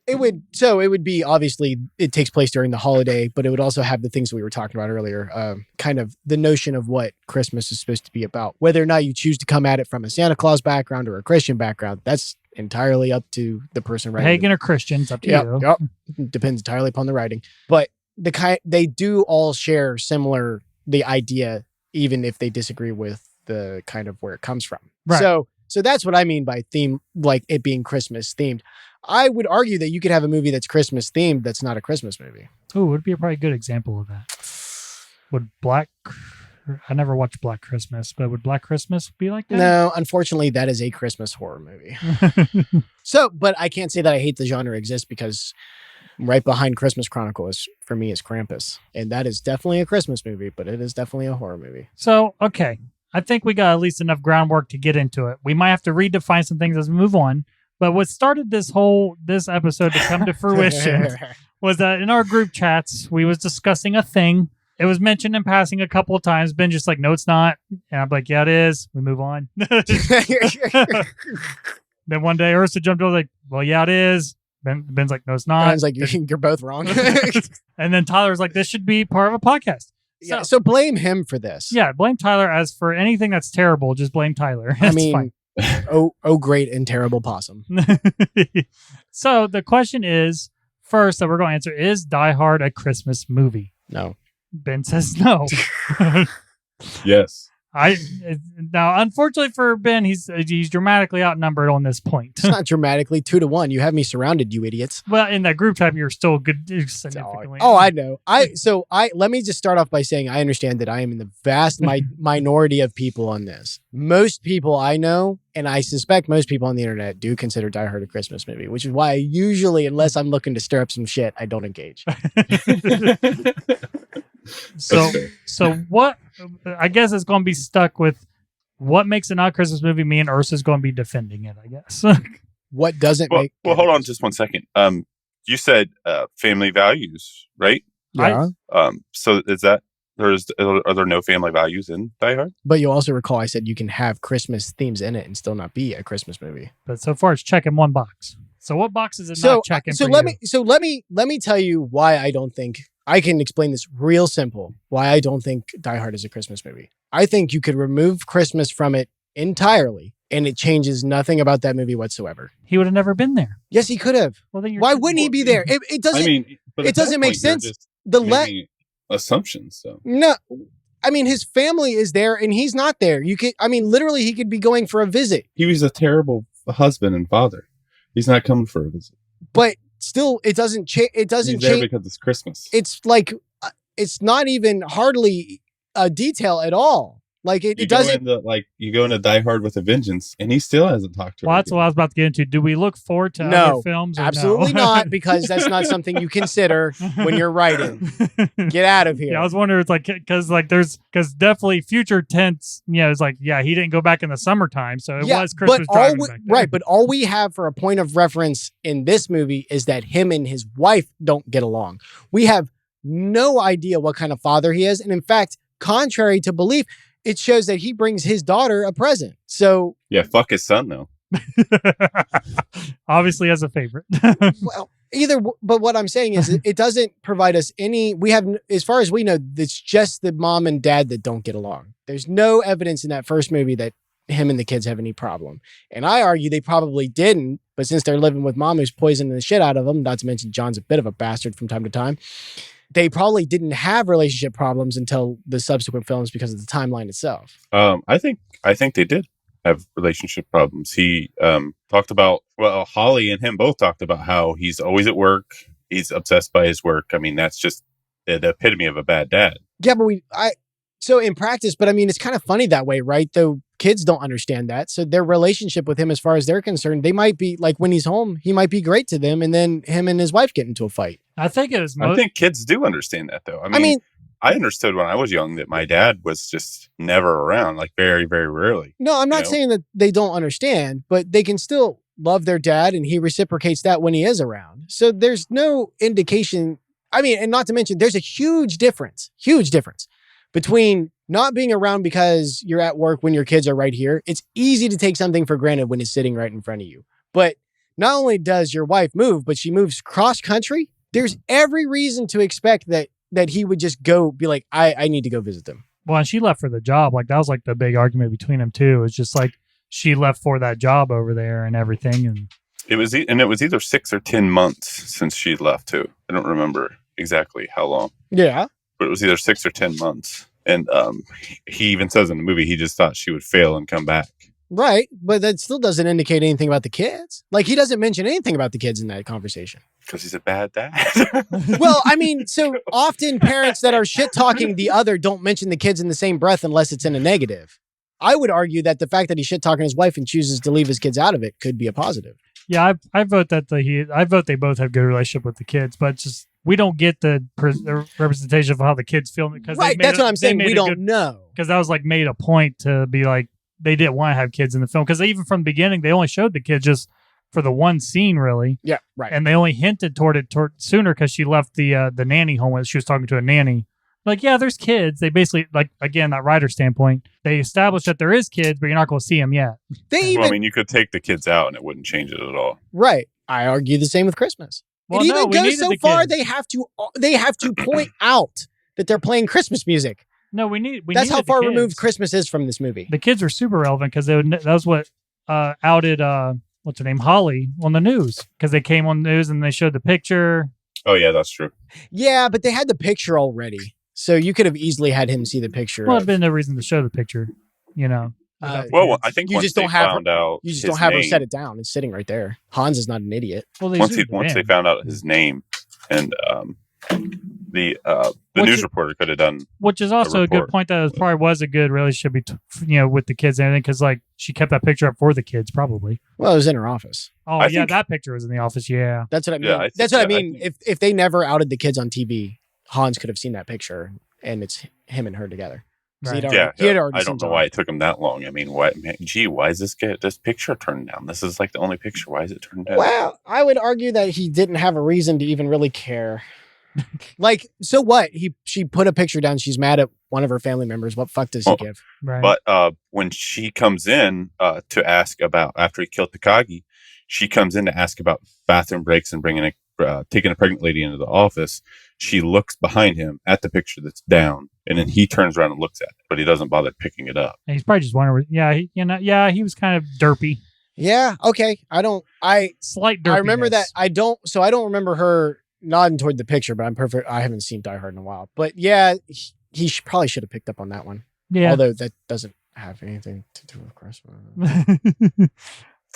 It would be, obviously, it takes place during the holiday, but it would also have the things we were talking about earlier, kind of the notion of what Christmas is supposed to be about. Whether or not you choose to come at it from a Santa Claus background or a Christian background, that's entirely up to the person writing. Pagan or Christian, it's up to you. Yep. Depends entirely upon the writing. But they do all share the idea, even if they disagree with the kind of where it comes from. Right. So that's what I mean by theme, like it being Christmas themed. I would argue that you could have a movie that's Christmas themed that's not a Christmas movie. Oh, would be a probably good example of that. I never watched Black Christmas, but would Black Christmas be like that? No, unfortunately, that is a Christmas horror movie. But I can't say that I hate the genre exists, because right behind Christmas Chronicle for me is Krampus. And that is definitely a Christmas movie, but it is definitely a horror movie. So, okay. I think we got at least enough groundwork to get into it. We might have to redefine some things as we move on. But what started this episode to come to fruition was that in our group chats, we was discussing a thing. It was mentioned in passing a couple of times. Ben just like, no, it's not. And I'm like, yeah, it is. We move on. Then one day Ursa jumped over like, well, yeah, it is. Ben's like, no, it's not. Ben's like, you're both wrong. And then Tyler's like, this should be part of a podcast. Yeah, so blame him for this. Yeah, blame Tyler. As for anything that's terrible, just blame Tyler. I mean, fine. oh, great and terrible possum. So the question is, first that we're going to answer, is Die Hard a Christmas movie? No. Ben says no. Yes. Now, unfortunately for Ben, he's dramatically outnumbered on this point. It's not dramatically 2-1. You have me surrounded, you idiots. Well, in that group type, you're still good significantly. Oh, I know. Let me just start off by saying I understand that I am in the vast minority of people on this. Most people I know, and I suspect most people on the internet, do consider Die Hard a Christmas movie, which is why I usually, unless I'm looking to stir up some shit, I don't engage. So what? I guess it's going to be stuck with what makes it not a Christmas movie. Me and Ursa's going to be defending it, I guess. What doesn't make? Well, hold on just one second. You said family values, right? Yeah. So is that are there no family values in Die Hard? But you'll also recall I said you can have Christmas themes in it and still not be a Christmas movie. But so far, it's checking one box. So what box is it not checking? Let me tell you why I don't think. I can explain this real simple, why I don't think Die Hard is a Christmas movie. I think you could remove Christmas from it entirely, and it changes nothing about that movie whatsoever. He would have never been there. Yes, he could have. Well, then why wouldn't he be there? It doesn't. I mean, it doesn't make sense. Assumptions. So no, I mean his family is there, and he's not there. Literally, he could be going for a visit. He was a terrible husband and father. He's not coming for a visit. But still, it doesn't change. It doesn't change because it's Christmas. It's like it's not even hardly a detail at all. Like it You doesn't. go into Die Hard with a Vengeance, and he still hasn't talked to her. Well, that's what I was about to get into. Do we look forward to No, other films? Or absolutely no? not, because that's not something you consider when you're writing. Get out of here. Yeah, I was wondering, it's like, because definitely future tense, it's like, he didn't go back in the summertime, so it was Christmas driving back then. Right, but all we have for a point of reference in this movie is that him and his wife don't get along. We have no idea what kind of father he is, and in fact, contrary to belief, it shows that he brings his daughter a present. So Yeah, fuck his son though. Obviously as a favorite. well, but what I'm saying is it doesn't provide us we have, as far as we know, it's just the mom and dad that don't get along. There's no evidence in that first movie that him and the kids have any problem. And I argue they probably didn't, but since they're living with mom who's poisoning the shit out of them, not to mention John's a bit of a bastard from time to time, they probably didn't have relationship problems until the subsequent films because of the timeline itself. I think they did have relationship problems. He talked about, Holly and him both talked about how he's always at work. He's obsessed by his work. I mean, that's just the epitome of a bad dad. Yeah, but so in practice, but I mean, it's kind of funny that way, right? Though kids don't understand that. So their relationship with him, as far as they're concerned, they might be like, when he's home, he might be great to them. And then him and his wife get into a fight. I think it was. I think kids do understand that though. I mean, I understood when I was young that my dad was just never around, like very, very rarely. No, I'm not saying that they don't understand, but they can still love their dad, and he reciprocates that when he is around. So there's no indication. I mean, and not to mention, there's a huge difference between not being around because you're at work when your kids are right here. It's easy to take something for granted when it's sitting right in front of you. But not only does your wife move, but she moves cross country. There's every reason to expect that he would just go be like, I need to go visit them. Well, and she left for the job. Like, that was like the big argument between them too. It's just like she left for that job over there and everything. And it was either 6 or 10 months since she left too. I don't remember exactly how long. Yeah. But it was either 6 or 10 months. And he even says in the movie, he just thought she would fail and come back. Right. But that still doesn't indicate anything about the kids. Like, he doesn't mention anything about the kids in that conversation. Because he's a bad dad. Well, I mean, so often parents that are shit-talking the other don't mention the kids in the same breath unless it's in a negative. I would argue that the fact that he's shit-talking his wife and chooses to leave his kids out of it could be a positive. Yeah, I vote that they both have good relationship with the kids, but it's just, we don't get the representation of how the kids feel. Right, that's what I'm saying. We don't know. Because that was like made a point to be like, they didn't want to have kids in the film. Because even from the beginning, they only showed the kids just for the one scene, really. Yeah, right. And they only hinted toward it sooner because she left the nanny home when she was talking to a nanny. Like, yeah, there's kids. They basically, like, again, that writer standpoint, they established that there is kids, but you're not going to see them yet. Well, I mean, you could take the kids out and it wouldn't change it at all. Right. I argue the same with Christmas. Well, it even goes so far, kids. they have to point out that they're playing Christmas music. No, That's how far removed Christmas is from this movie. The kids are super relevant because that was what outed what's her name, Holly, on the news, because they came on the news and they showed the picture. Oh yeah, that's true. Yeah, but they had the picture already, so you could have easily had him see the picture. Well, it'd been no reason to show the picture, you know. Well, I think you once just don't they have found out you just his don't have her name, set it down. It's sitting right there. Hans is not an idiot. Well, once they found out his name, and the news reporter could have done, which is also a good point, that it probably was a good relationship with the kids and everything, because like she kept that picture up for the kids probably. Well, it was in her office. Oh, I think that picture was in the office. Yeah, that's what I mean. Yeah, that's what I mean. If they never outed the kids on TV, Hans could have seen that picture, and it's him and her together. Right. He had already I don't know why it took him that long. I mean, why is this picture turned down? This is like the only picture. Why is it turned down? Well, I would argue that he didn't have a reason to even really care. Like, so what? She put a picture down. She's mad at one of her family members. What fuck does he give? Right. But when she comes in to ask about, after he killed Takagi, she comes in to ask about bathroom breaks and taking a pregnant lady into the office. She looks behind him at the picture that's down, and then he turns around and looks at it, but he doesn't bother picking it up. He's probably just wondering. Yeah, he was kind of derpy. Yeah. Okay. Slight derpiness. I remember that. I don't remember her nodding toward the picture, but I haven't seen Die Hard in a while. But yeah, he probably should have picked up on that one. Yeah. Although that doesn't have anything to do with Christmas.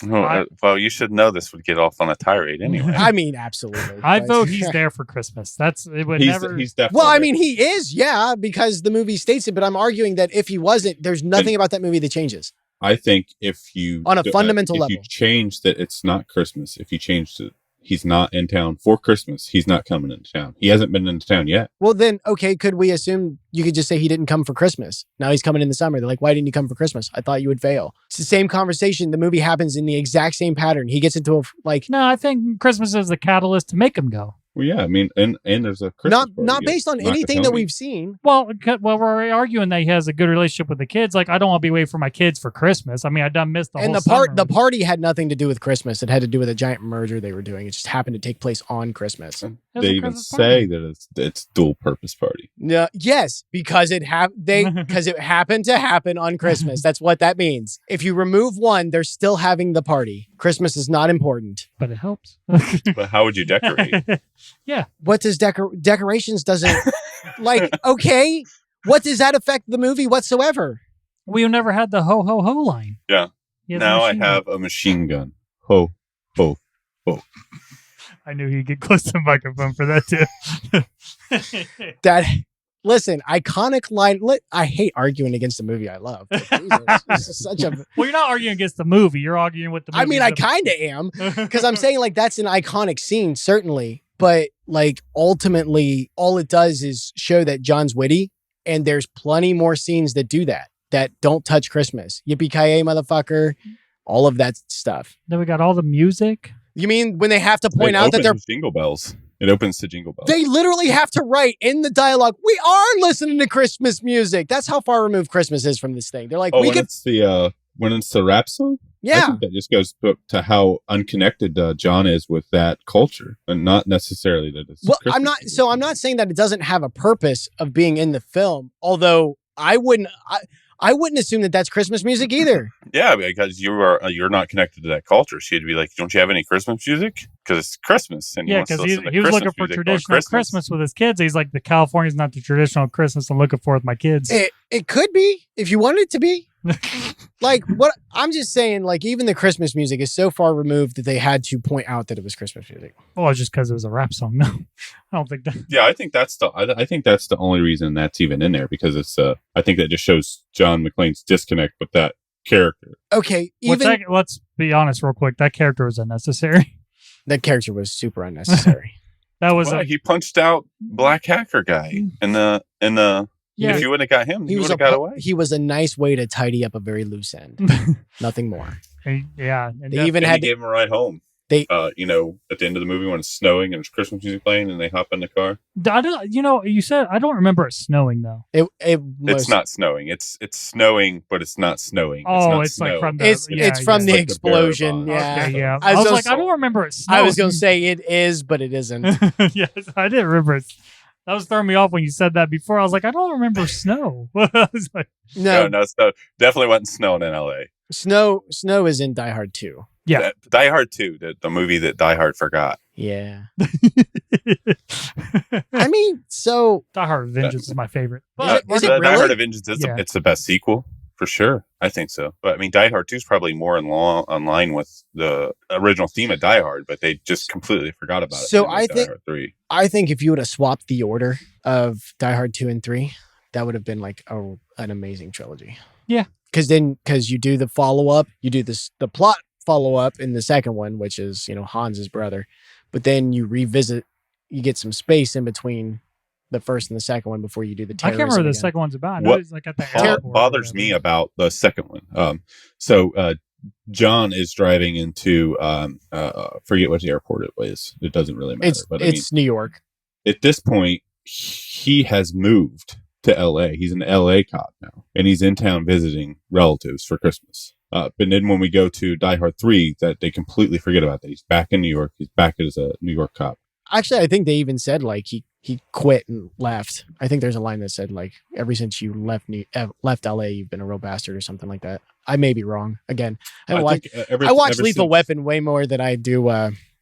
Well, you should know this would get off on a tirade anyway. I mean, absolutely. I but- vote he's there for Christmas. He's definitely Well, I there. mean, he is, yeah, because the movie states it. But I'm arguing that if he wasn't, there's nothing about that movie that changes. I think if you On a fundamental if level. you change that it's not Christmas, if you change it, he's not in town for Christmas. He's not coming into town. He hasn't been into town yet. Well, then, okay, could we assume you could just say he didn't come for Christmas? Now he's coming in the summer. They're like, why didn't you come for Christmas? I thought you would fail. It's the same conversation. The movie happens in the exact same pattern. He gets into No, I think Christmas is the catalyst to make him go. Well, yeah, I mean, and there's a Christmas party. not based on Not to anything tell that me. we've seen. Well, we're arguing that he has a good relationship with the kids. Like, I don't want to be away from my kids for Christmas. I mean, I done missed the And whole the summer. party had nothing to do with Christmas. It had to do with a giant merger they were doing. It just happened to take place on Christmas. And It's they a even Christmas say party. that it's dual purpose party. No, yes, because it happened to happen on Christmas. That's what that means. If you remove one, they're still having the party. Christmas is not important. But it helps. But how would you decorate? What does decorations doesn't like? Okay, what does that affect the movie whatsoever? We've never had the ho ho ho line. Yeah. He has a Now I machine have a machine gun. Ho, ho. gun. I knew he'd get close to the microphone for that too. That listen, iconic line. I hate arguing against a movie I love. But Jesus, this is such a. Well, you're not arguing against the movie. You're arguing with the movie. I mean, I kind of am. Because I'm saying like that's an iconic scene, certainly. But like ultimately, all it does is show that John's witty, and there's plenty more scenes that do that don't touch Christmas. Yippee-ki-yay, motherfucker! All of that stuff. Then we got all the music. You mean when they have to point out that they're Jingle Bells. It opens to Jingle Bells. they literally have to write in the dialogue, "We are listening to Christmas music." That's how far removed Christmas is from this thing. They're like, Oh, "We when could, it's the rap song? I yeah." think that just goes to how unconnected John is with that culture, and not necessarily that it's. Well, Christmas I'm not. music. So I'm not saying that it doesn't have a purpose of being in the film. Although I wouldn't assume that that's Christmas music either. Yeah, because you're not connected to that culture. So you'd be like, "Don't you have any Christmas music?" Because it's Christmas, and Yeah, because he was looking for traditional Christmas with his kids. He's like, the California's not the traditional Christmas I'm looking for with my kids. It could be if you wanted it to be. Like what I'm just saying, like even the Christmas music is so far removed that they had to point out that it was Christmas music. Well, it's just because it was a rap song. No, I don't think that. Yeah, I think that's the only reason that's even in there, because it's I think that just shows John McClane's disconnect with that character. Okay, Let's be honest real quick. That character was unnecessary. that character was super unnecessary. That was Well, he punched out Black Hacker guy in the. Yeah. If you wouldn't have got him, he would was have got away. He was a nice way to tidy up a very loose end. Nothing more. yeah. And They even And had he gave him a ride home. They- at the end of the movie when it's snowing and there's Christmas music playing and they hop in the car. you said I don't remember it snowing though. It's not snowing. It's snowing, but it's not snowing. Oh, it's it's not like snow. from the. it's from It's the like the explosion. bear Yeah. Okay, yeah. I I was was so like, I don't remember it snowing. I was going to say it is, but it isn't. Yes, I didn't remember it. That was throwing me off when you said that before. I was like, I don't remember snow. I was like, No, Snow definitely wasn't snowing in LA. snow is in Die Hard 2. yeah. Die Hard 2, the movie that Die Hard forgot. Yeah. I mean, so Die Hard Vengeance is my favorite. Is But it Die really? Hard Vengeance is Yeah. it's the best sequel for sure. I think so. But I mean, Die Hard 2 is probably more in line with the original theme of Die Hard, but they just completely forgot about it. So when they made I think- Die Hard 3. I think if you would have swapped the order of Die Hard 2 and 3, that would have been like an amazing trilogy. Yeah. Because you do the follow-up, you do the plot follow-up in the second one, which is, Hans's brother. But then you revisit, you get some space in between the first and the second one before you do the I terrorism. can't remember the again. second one's about. I know What it's like at the Bo- airport or bothers me whatever. about the second one. So John is driving into forget what the airport it was. It doesn't really matter. It's New York. At this point, he has moved to LA. He's an LA cop now, and he's in town visiting relatives for Christmas. But then when we go to Die Hard 3, that they completely forget about that. He's back in New York. He's back as a New York cop. Actually, I think they even said like he quit and left. I think there's a line that said like ever since you left LA, you've been a real bastard or something like that. I may be wrong. Again, I watch Lethal Weapon way more than I do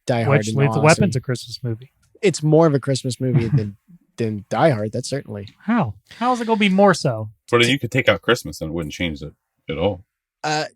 Die Hard. Which in Lethal all Weapon's honesty. a Christmas movie. It's more of a Christmas movie than Die Hard. That's certainly. How? How is it going to be more so? But then you could take out Christmas and it wouldn't change it at all.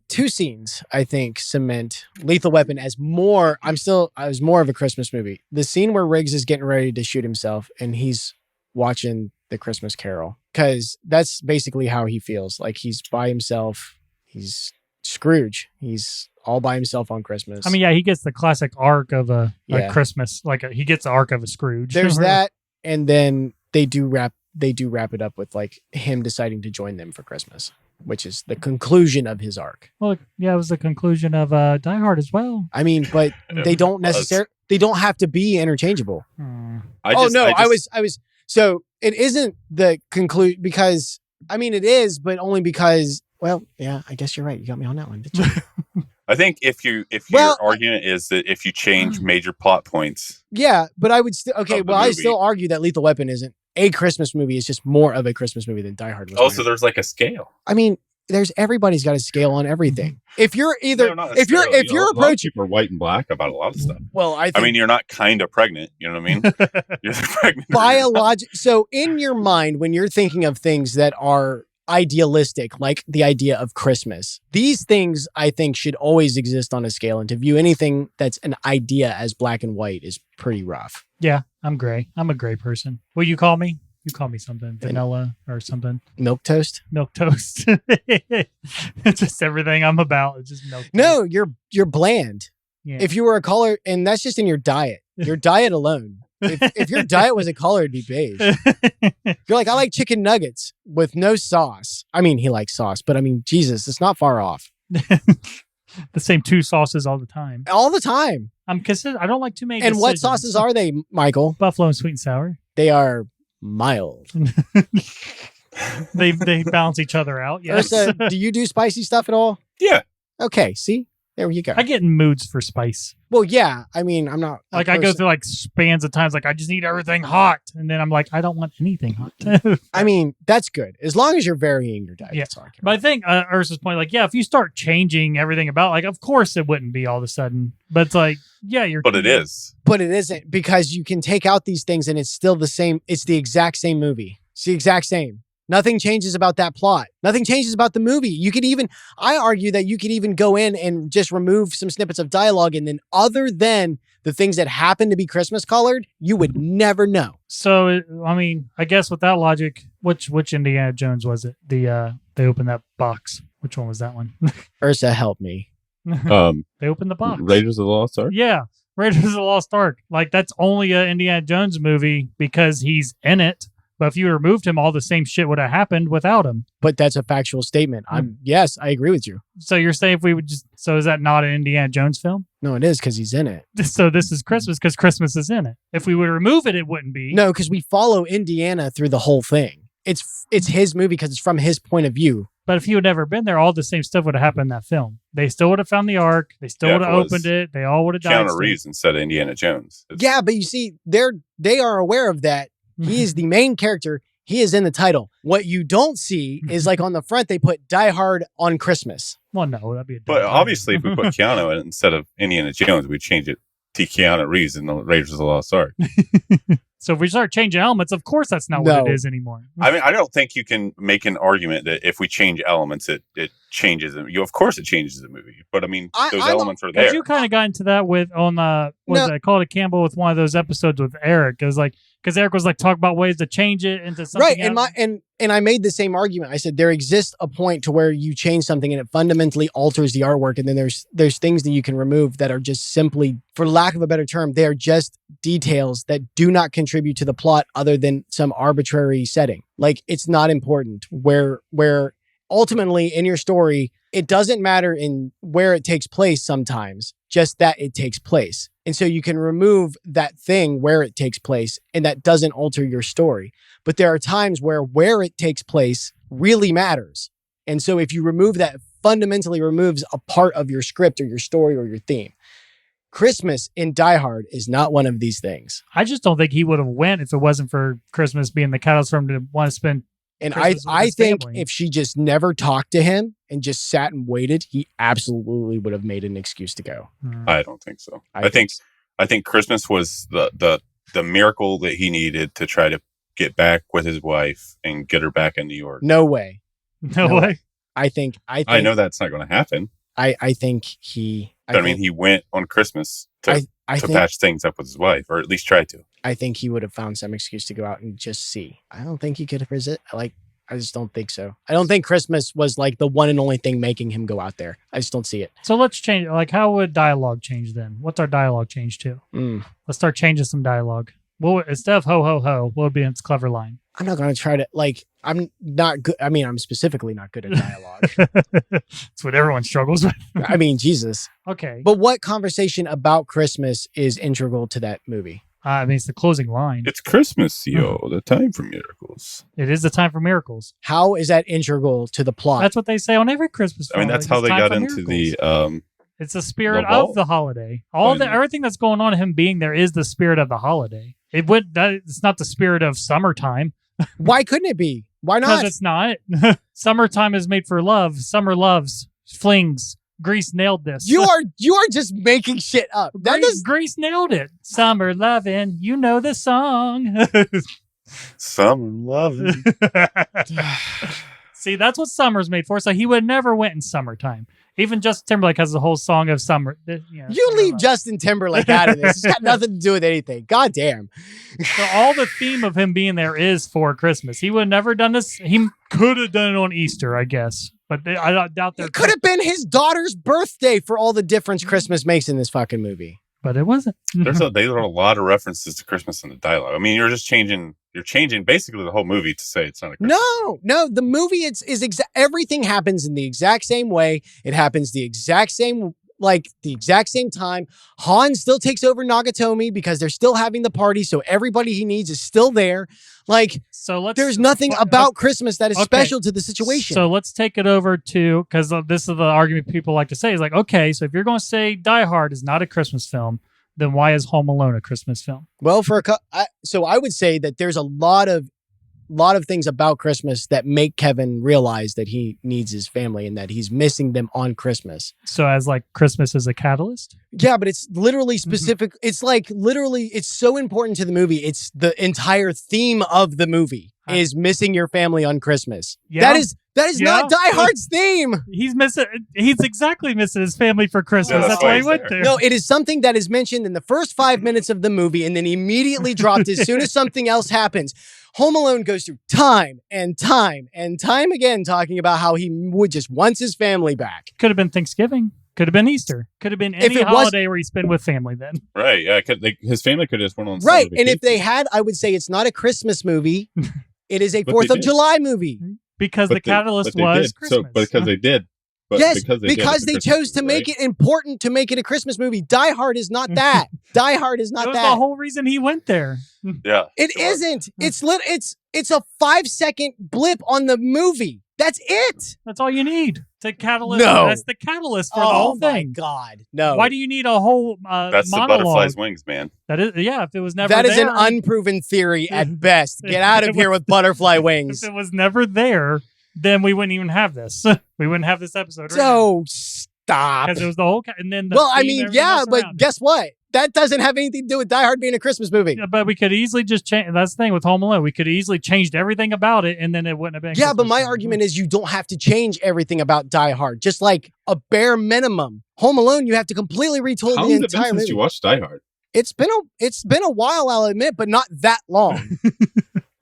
Two scenes, I think, cement Lethal Weapon as more. I was more of a Christmas movie. The scene where Riggs is getting ready to shoot himself and he's watching the Christmas Carol, because that's basically how he feels. Like he's by himself. He's Scrooge. He's all by himself on Christmas. I mean, yeah, he gets the classic arc of a Yeah. Christmas. He gets the arc of a Scrooge. There's that, and then they do wrap it up with like him deciding to join them for Christmas, which is the conclusion of his arc. Well, yeah, it was the conclusion of Die Hard as well. I mean, but they don't they don't have to be interchangeable. I was so it isn't the conclusion, because I mean it is, but only because, well, yeah, I guess you're right. You got me on that one. I think if your argument is that if you change major plot points. Yeah, but I would still I still argue that Lethal Weapon isn't a Christmas movie. It's just more of a Christmas movie than Die Hard was. Oh, so there's like a scale. I mean, everybody's got a scale on everything. If you're either No, if you're approaching, people are white and black about a lot of stuff. Well, I mean, you're not kind of pregnant. You know what I mean? You're pregnant. So in your mind, when you're thinking of things that are idealistic, like the idea of Christmas, these things I think should always exist on a scale, and to view anything that's an idea as black and white is pretty rough. Yeah, I'm gray. I'm a gray person. Will you call me? You call me something. Vanilla or something. Milk toast? Milk toast. It's just everything I'm about. It's just milk toast. No, you're bland. Yeah. If you were a color, and that's just in your diet. Your diet alone. If your diet was a color, it'd be beige. You're like, I like chicken nuggets with no sauce. I mean, he likes sauce, but I mean, Jesus, it's not far off. The same two sauces all the time. All the time. I don't like too many. And what sauces are they, Michael? Buffalo and sweet and sour. They are mild. they balance each other out. Yes. Ursa, do you do spicy stuff at all? Yeah. Okay. See, there you go. I get in moods for spice. Well, yeah. I mean, I'm not like I go through like spans of times. Like I just need everything hot, and then I'm like, I don't want anything hot. I mean, that's good as long as you're varying your diet. Yeah. But I think Ursa's point, like, yeah, if you start changing everything about, like, of course it wouldn't be all of a sudden. But it's like, yeah, But it is. But it isn't, because you can take out these things and it's still the same. It's the exact same movie. It's the exact same. Nothing changes about that plot. Nothing changes about the movie. I argue that you could even go in and just remove some snippets of dialogue, and then other than the things that happen to be Christmas colored, you would never know. So, I mean, I guess with that logic, which Indiana Jones was it? They opened that box. Which one was that one? Ursa, help me. They opened the box. Raiders of the Lost Ark? Yeah. Raiders of the Lost Ark. Like, that's only an Indiana Jones movie because he's in it. But if you removed him, all the same shit would have happened without him. But that's a factual statement. Yes, I agree with you. So you're saying if we would so is that not an Indiana Jones film? No, it is, because he's in it. So this is Christmas because Christmas is in it. If we would remove it, it wouldn't be. No, because we follow Indiana through the whole thing. It's his movie because it's from his point of view. But if he would never been there, all the same stuff would have happened in that film. They still would have found the Ark. They still would have opened it. They all would have died. Keanu Reeves instead of Indiana Jones. Yeah, but you see, they are aware of that. He is the main character. He is in the title. What you don't see is, like, on the front, they put Die Hard on Christmas. Well, no, that'd be But obviously, if we put Keanu in it instead of Indiana Jones, we'd change it to Keanu Reeves in the Raiders of the Lost Ark. So if we start changing elements, of course that's not what it is anymore. I mean, I don't think you can make an argument that if we change elements, it changes them. Of course it changes the movie. But I mean, those elements are there. You kind of got into that with I called it Campbell with one of those episodes with Eric. It was like, because Eric was like talking about ways to change it into something right. And I made the same argument. I said there exists a point to where you change something and it fundamentally alters the artwork, and then there's things that you can remove that are just simply, for lack of a better term, they are just details that do not contribute to the plot other than some arbitrary setting. Like, it's not important where ultimately in your story, it doesn't matter in where it takes place sometimes, just that it takes place. And so you can remove that thing where it takes place, and that doesn't alter your story. But there are times where it takes place really matters. And so if you remove that, it fundamentally removes a part of your script or your story or your theme. Christmas in Die Hard is not one of these things. I just don't think he would have went if it wasn't for Christmas being the catalyst for him to want to spend. And Christmas I think family. If she just never talked to him and just sat and waited, he absolutely would have made an excuse to go. I don't think so. I think Christmas was the miracle that he needed to try to get back with his wife and get her back in New York. No way. No way. I think I know that's not going to happen. I think he. I mean, he went on Christmas to patch things up with his wife, or at least try to. I think he would have found some excuse to go out and just see. I don't think he could have I just don't think so. I don't think Christmas was like the one and only thing making him go out there. I just don't see it. So let's change. Like, how would dialogue change then? What's our dialogue change to? Let's start changing some dialogue. Well, instead of ho ho ho, what would be its clever line? I'm not going to try to I'm not good. I mean, I'm specifically not good at dialogue. That's what everyone struggles with. I mean, Jesus. Okay. But what conversation about Christmas is integral to that movie? I mean, it's the closing line. It's Christmas, yo, the time for miracles. It is the time for miracles. How is that integral to the plot? That's what they say on every Christmas film. I mean, that's how they got into miracles. It's the spirit of the holiday. Everything that's going on, him being there, is the spirit of the holiday. It's not the spirit of summertime. Why couldn't it be? Why not? Because it's not. Summertime is made for love. Summer loves, flings. Grease nailed this. You are just making shit up. Grease nailed it. Summer lovin', you know the song. Summer lovin'. See, that's what summer's made for. So he would never went in summertime. Even Justin Timberlake has the whole song of summer. You leave Justin Timberlake out of this. It's got nothing to do with anything. God damn. So all the theme of him being there is for Christmas. He would have never done this. He could have done it on Easter, I guess. But I doubt there. It could have been his daughter's birthday for all the difference Christmas makes in this fucking movie. But it wasn't. There are a lot of references to Christmas in the dialogue. I mean, you're changing basically the whole movie to say it's not a Christmas. No, the movie everything happens in the exact same way. It happens the exact same time. Han still takes over Nagatomi because they're still having the party, so everybody he needs is still there. There's nothing about Christmas that is special to the situation. So let's take it over to, because this is the argument people like to say, is like, okay, so if you're going to say Die Hard is not a Christmas film, then why is Home Alone a Christmas film? Well, I would say that there's a lot of things about Christmas that make Kevin realize that he needs his family and that he's missing them on Christmas. So as Christmas is a catalyst? Yeah, but it's literally specific. It's it's so important to the movie. It's the entire theme of the movie is missing your family on Christmas. Yeah. That is not Die Hard's theme. He's exactly missing his family for Christmas. That's why he went there. No, it is something that is mentioned in the first 5 minutes of the movie and then immediately dropped as soon as something else happens. Home Alone goes through time and time and time again talking about how he would just wants his family back. Could have been Thanksgiving. Could have been Easter. Could have been any holiday where he spent with family then. Right. Yeah. His family could have just went on. Right. And if they had, I would say it's not a Christmas movie. It is a 4th of July movie. Because the catalyst was Christmas. So, because they did. But yes, because they chose to make it important to make it a Christmas movie. Die Hard is not that. Die Hard is not that. That was the whole reason he went there. Yeah. It isn't. It's a 5-second blip on the movie. That's it. That's all you need to catalyst. No. That's the catalyst for the whole thing. Oh my God. No. Why do you need a whole That's monologue? The butterfly's wings, man. That is, yeah, if it was never That there. is an unproven theory at best. Get out of here with butterfly wings. If it was never there, then we wouldn't even have this. We wouldn't have this episode. So stop. Because it was the whole... And then but guess what? That doesn't have anything to do with Die Hard being a Christmas movie. Yeah, but we could easily just change. That's the thing with Home Alone. We could easily changed everything about it, and then it wouldn't have been. Yeah, but my argument is you don't have to change everything about Die Hard. Just like a bare minimum. Home Alone, you have to completely retold the entire movie. Since you watched Die Hard? It's been a while, I'll admit, but not that long.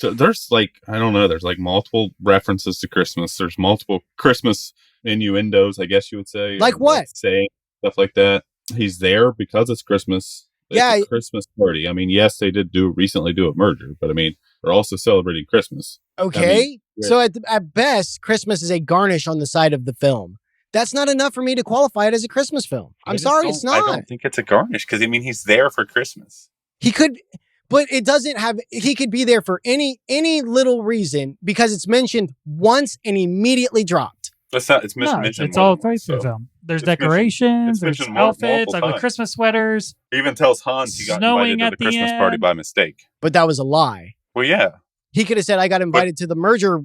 So there's I don't know. There's multiple references to Christmas. There's multiple Christmas innuendos, I guess you would say. Like what? Saying stuff like that. He's there because it's Christmas. It's a Christmas party. I mean, yes, they did recently do a merger, but I mean, they're also celebrating Christmas. Okay. So at best, Christmas is a garnish on the side of the film. That's not enough for me to qualify it as a Christmas film. I'm sorry, it's not. I don't think it's a garnish because, I mean, he's there for Christmas. He could, but it doesn't have, he could be there for any little reason because it's mentioned once and immediately dropped. It's mentioned. It's all through the film. There's decorations, there's outfits, ugly Christmas sweaters. He even tells Hans he got invited to the Christmas party by mistake. But that was a lie. Well, yeah. He could have said, I got invited to the merger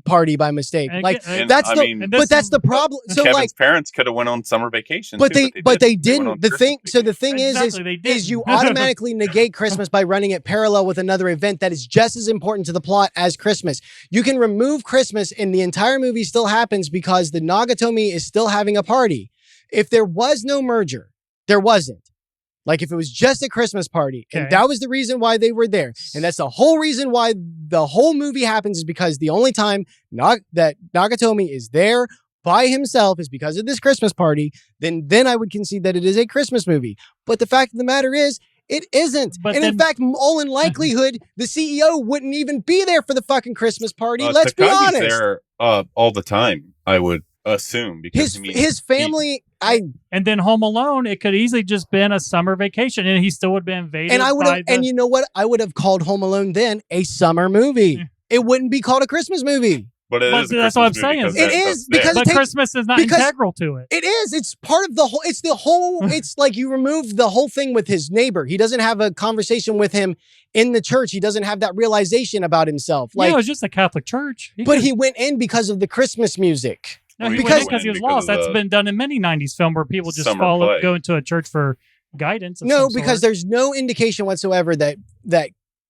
party by mistake. And Like again- that's I the mean, And this but that's is- the problem. So Kevin's like, parents could have went on summer vacation, but too, they went didn't. on The Christmas thing. So the vacation. thing Exactly, they is didn't. you automatically negate Christmas by running it parallel with another event that is just as important to the plot as Christmas. You can remove Christmas and the entire movie still happens because the Nagatomi is still having a party. If there was no merger, there wasn't. Like if it was just a Christmas party, and Okay. that was the reason why they were there, and that's the whole reason why the whole movie happens is because the only time that Nagatomi is there by himself is because of this Christmas party. Then I would concede that it is a Christmas movie. But the fact of the matter is, it isn't. But and in then- fact, all in likelihood, the CEO wouldn't even be there for the fucking Christmas party. Let's be Takagi's honest. there all the time, I would assume. Because His family, And then Home Alone, it could easily just been a summer vacation, and he still would have been invaded. and I would by have, the- and you know what? I would have called Home Alone then a summer movie. Yeah. It wouldn't be called a Christmas movie. But it But is a that's what I'm Christmas saying movie is- It that's is, there. because but it takes- Christmas is not because- integral to it. It is. It's part of the whole. It's the whole. It's like you remove the whole thing with his neighbor. He doesn't have a conversation with him in the church. He doesn't have that realization about himself. Like, Like, it was just a Catholic church. but he went in because of the Christmas music. No, he because- because he was because lost. of That's the been done in many '90s film where people just summer play. go into a church for guidance. Of No, some because sort. there's no indication whatsoever that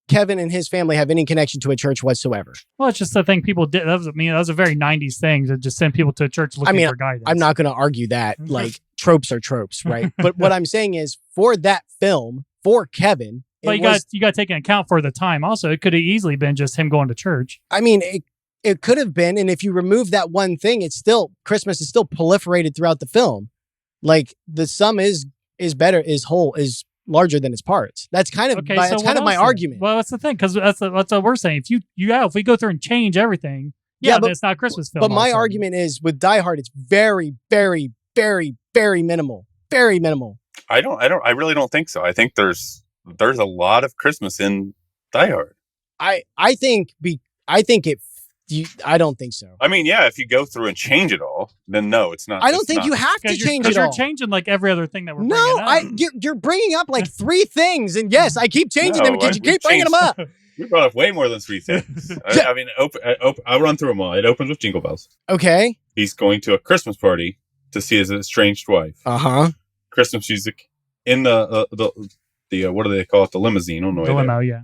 Kevin and his family have any connection to a church whatsoever. Well, it's just the thing people did. That was a very '90s thing to just send people to a church looking for guidance. I'm not going to argue that. Mhm. Like tropes are tropes, right? But what I'm saying is, for that film, for Kevin, But it you was, got to take into account for the time. Also, it could have easily been just him going to church. I mean, it could have been, and if you remove that one thing, it's still Christmas is still proliferated throughout the film. Like the sum is larger than its parts. That's kind of Okay, that's so kind what of my else then? argument. Well, that's the thing because that's what we're saying. If we go through and change everything, Yeah, then it's not a Christmas film. But all my of a sudden. argument is with Die Hard, it's very, very, very, very minimal. Very minimal. I really don't think so. I think there's a lot of Christmas in Die Hard. I don't think so. I mean, yeah, if you go through and change it all, then no, it's not. I don't it's think not. you have to Because change you're it all. changing like every other thing that we're No, bringing up. you're bringing up like three things, and yes, I keep changing them No, because you we keep bringing them changed- up. We brought up way more than three things. I mean, I'll run through them all. It opens with Jingle Bells. Okay. He's going to a Christmas party to see his estranged wife. Uh-huh. Christmas music in the what do they call it? The limousine on the way The there. limo, yeah.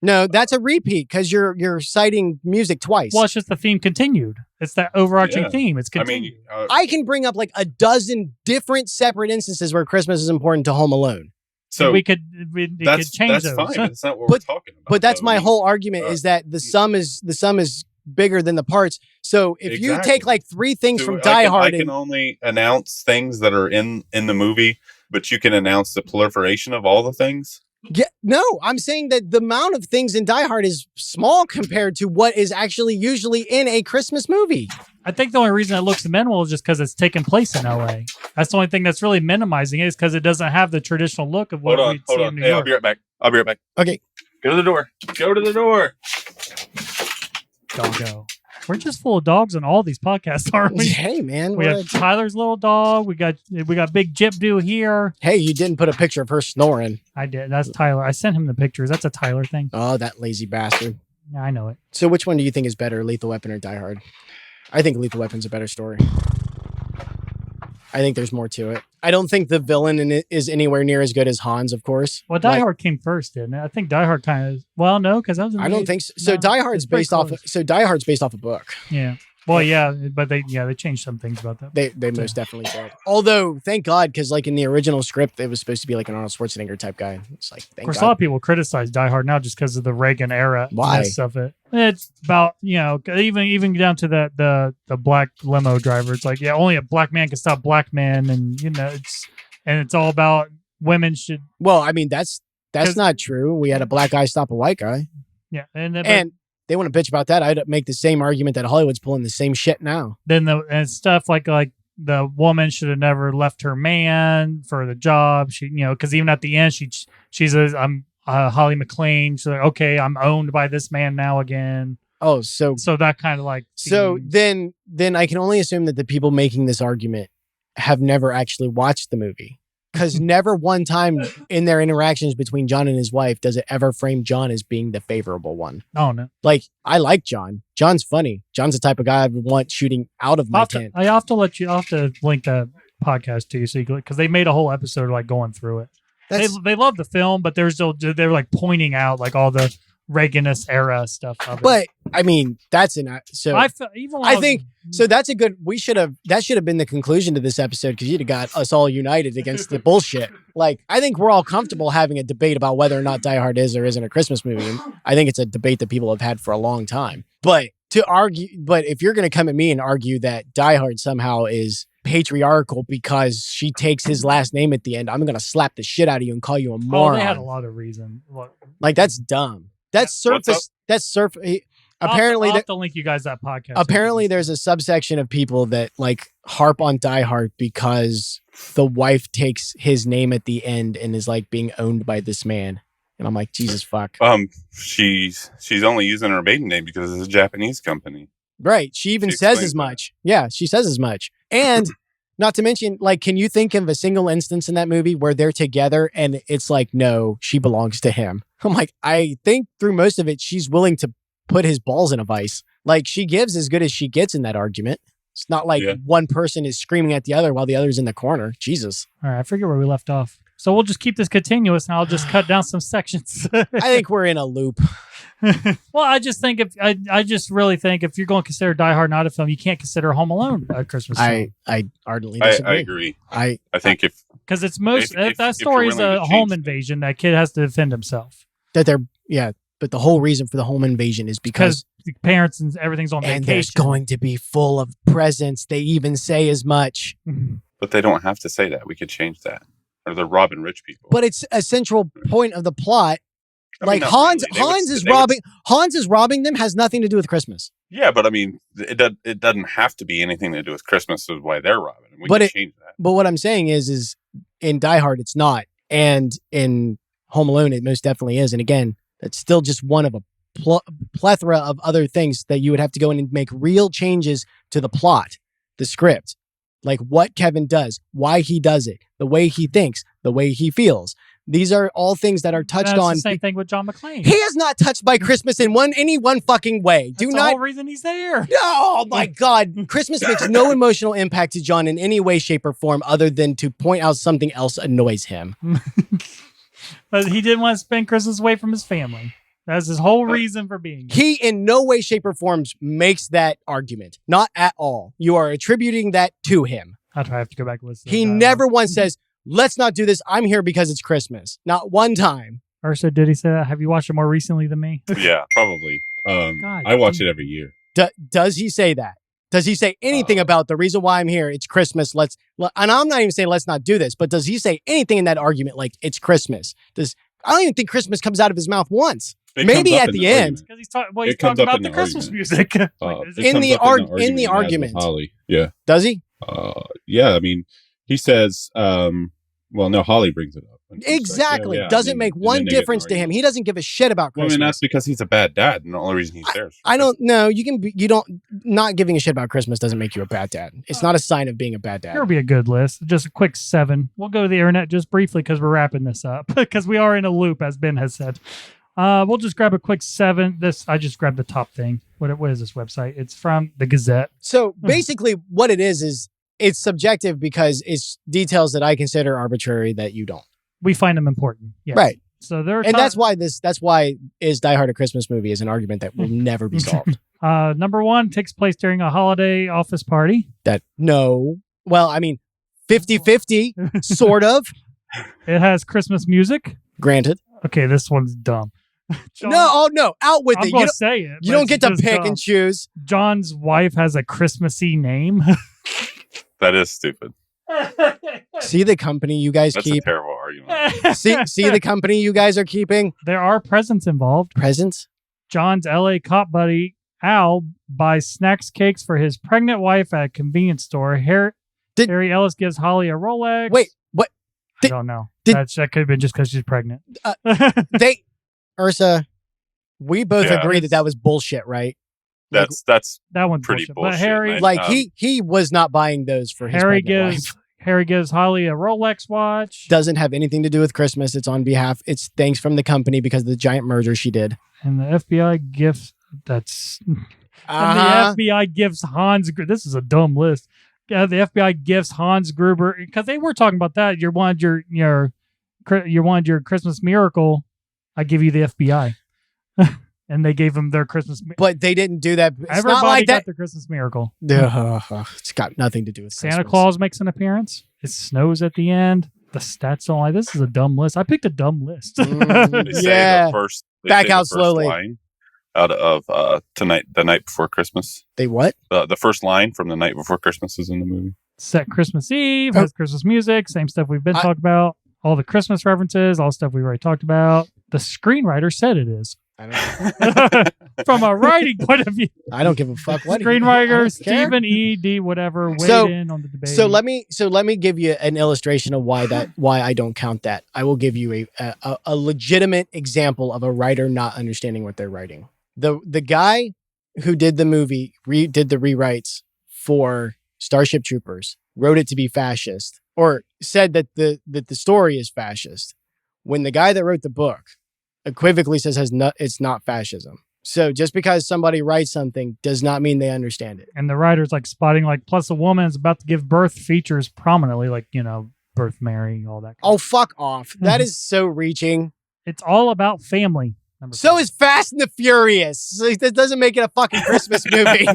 No, that's a repeat because you're citing music twice. Well, it's just the theme continued. It's that overarching Yeah. theme. It's I continued. mean, I can bring up like a dozen different separate instances where Christmas is important to Home Alone. so we could that's change that's those. fine. But that's not what But- we're talking about. But that's though. my I mean, whole argument is that the sum is bigger than the parts. So if you Exactly. take like three things so from I Die can, Hard I can only announce things that are in the movie, but you can announce the proliferation of all the things. no, I'm saying that the amount of things in Die Hard is small compared to what is actually usually in a Christmas movie. I think the only reason it looks minimal is just because it's taking place in LA. That's the only thing that's really minimizing it is because it doesn't have the traditional look of what we'd see in New Hey, I'll York. be right back. Okay. Go to the door. Go to the door. Doggo. We're just full of dogs on all these podcasts, aren't we? Hey man, We have Tyler's little dog. We got Big Jip Do here. hey, you didn't put a picture of her snoring. I did. That's Tyler. I sent him the pictures. That's a Tyler thing. Oh, that lazy bastard. Yeah, I know it. So which one do you think is better, Lethal Weapon or Die Hard? I think Lethal Weapon's a better story. I think there's more to it. I don't think the villain in it is anywhere near as good as Hans, of course. Well, Die Like, Hard came first, didn't it? I think Die Hard kind of. Well, no, because that was. In I the don't think so. So no, Die Hard's it's pretty based off. close. So Die Hard's based off a book. Yeah. Well, yeah, but they changed some things about that. They most definitely did. Although, thank God, because like in the original script, it was supposed to be like an Arnold Schwarzenegger type guy. It's like, Of thank course, a lot God. of people criticize Die Hard now just because of the Reagan era Why? of it. It's about even down to the black limo driver. It's like only a black man can stop black men, and it's all about women should Well, I mean, that's 'Cause- not true. We had a black guy stop a white guy, and they want to bitch about that. I'd make the same argument that Hollywood's pulling the same shit now. then and stuff like the woman should have never left her man for the job. She because even at the end she says I'm Holly McLean. She's like, okay, I'm owned by this man now again. Oh, so that kind of like So theme. then I can only assume that the people making this argument have never actually watched the movie. Because never one time in their interactions between John and his wife does it ever frame John as being the favorable one. Oh no. Like, I like John. John's funny. John's the type of guy I would want shooting out of my tent. I'll have to link that podcast to you so you because they made a whole episode like going through it. They love the film, but they're like pointing out like all the Reaganist era stuff of it. But I mean, that's so. I think so. That's a good. That should have been the conclusion to this episode because you'd have got us all united against the bullshit. Like, I think we're all comfortable having a debate about whether or not Die Hard is or isn't a Christmas movie. And I think it's a debate that people have had for a long time. But if you're going to come at me and argue that Die Hard somehow is patriarchal because she takes his last name at the end, I'm going to slap the shit out of you and call you a moron. Oh, they had a lot of reason. Like, that's dumb. That's surface. That's surface. Apparently, I'll have to link you guys that podcast. Apparently, there's a subsection of people that like harp on Die Hard because the wife takes his name at the end and is like being owned by this man. And I'm like, Jesus fuck. She's only using her maiden name because it's a Japanese company. Right. She even says as much. Yeah, she says as much. And not to mention, like, can you think of a single instance in that movie where they're together and it's like, no, she belongs to him? I'm like, I think through most of it, she's willing to put his balls in a vice. Like, she gives as good as she gets in that argument. It's not like one person is screaming at the other while the other's in the corner. Jesus. All right, I forget where we left off. So we'll just keep this continuous and I'll just cut down some sections. I think we're in a loop. Well, I just think I just really think if you're going to consider Die Hard not a film, you can't consider Home Alone a Christmas film. I ardently disagree. I agree. I think because it's if that story is a home invasion, that kid has to defend himself. But the whole reason for the home invasion is because the parents and everything's on vacation. And there's going to be full of presents. They even say as much. But they don't have to say that. We could change that. Or they're robbing rich people. But it's a central point of the plot. Hans is robbing them has nothing to do with Christmas. Yeah, but I mean, it doesn't have to be anything to do with Christmas is why they're robbing them. We can change that. But what I'm saying is in Die Hard, it's not. And in Home Alone, it most definitely is. And again, it's still just one of a plethora of other things that you would have to go in and make real changes to the plot, the script. Like what Kevin does, why he does it, the way he thinks, the way he feels. These are all things that are touched on. The same thing with John McClane. He is not touched by Christmas in any one fucking way. That's the whole reason he's there. No, oh my God. Christmas makes no emotional impact to John in any way, shape, or form other than to point out something else annoys him. But he didn't want to spend Christmas away from his family. That's his whole reason for being here. He in no way, shape, or form makes that argument. Not at all. You are attributing that to him. I have to go back and listen. He never once says, let's not do this. I'm here because it's Christmas. Not one time. Ursa, did he say that? Have you watched it more recently than me? Yeah, probably. I watch it every year. Does he say that? Does he say anything about the reason why I'm here? It's Christmas. And I'm not even saying let's not do this, but does he say anything in that argument like it's Christmas? I don't even think Christmas comes out of his mouth once. Maybe at the end. Because he's talking about the Christmas music. In the argument. Holly. Yeah. Does he? Yeah. I mean, he says, well, no, Holly brings it up. Exactly. Doesn't make one difference to him. He doesn't give a shit about Christmas. I mean, that's because he's a bad dad, and the only reason he's there. I don't know. Not giving a shit about Christmas doesn't make you a bad dad. It's not a sign of being a bad dad. It'll be a good list. Just a quick 7. We'll go to the internet just briefly because we're wrapping this up because we are in a loop, as Ben has said. We'll just grab a quick 7. I just grabbed the top thing. What is this website? It's from the Gazette. So basically what it is it's subjective because it's details that I consider arbitrary that you don't. We find them important. Yes. Right. So that's why is Die Hard a Christmas movie is an argument that will never be solved. Number 1 takes place during a holiday office party. Well, I mean, 50-50, sort of. It has Christmas music. Granted. Okay, this one's dumb. John, no, out with it. I'm going to say it. You don't get to pick and choose. John's wife has a Christmassy name. That is stupid. See the company you guys keep. That's a terrible argument. see the company you guys are keeping. There are presents involved. Presents? John's LA cop buddy Al buys snacks cakes for his pregnant wife at a convenience store. Harry Ellis gives Holly a Rolex. Wait, what? I don't know. That could have been just because she's pregnant. Ursa, we both agree that was bullshit, right? That's that one's pretty bullshit. But Harry, he was not buying those for his pregnant wife. Harry gives Holly a Rolex watch. Doesn't have anything to do with Christmas. It's on behalf. It's thanks from the company because of the giant merger she did. And the FBI gifts. That's. Uh-huh. And the FBI gives Hans. This is a dumb list. The FBI gifts Hans Gruber because they were talking about that. You wanted your Christmas miracle. I give you the FBI, and they gave them their Christmas. But they didn't do that. It's Everybody not like got that. their Christmas miracle. It's got nothing to do with Santa Christmas. Claus makes an appearance. It snows at the end. The stats don't lie. This is a dumb list. I picked a dumb list. They say Yeah. they Back say out the first slowly. line out of the night before Christmas. They what? The first line from the night before Christmas is in the movie. Set Christmas Eve, has Christmas music, same stuff we've been talking about. All the Christmas references, all stuff we've already talked about. The screenwriter said it is. I don't. From a writing point of view. I don't give a fuck what. I Screenwriter don't care. Stephen E. D. whatever weighed So- in on the debate. So let me give you an illustration of why I don't count that. I will give you a legitimate example of a writer not understanding what they're writing. The guy who did the movie did the rewrites for Starship Troopers, wrote it to be fascist, or said that the story is fascist, when the guy that wrote the book equivocally says it's not fascism. So just because somebody writes something does not mean they understand it. and the writer's like spotting plus a woman is about to give birth features prominently, birth Mary, all that. Oh, fuck off. That is so reaching. It's all about family. So is Fast and the Furious. So that doesn't make it a fucking Christmas movie.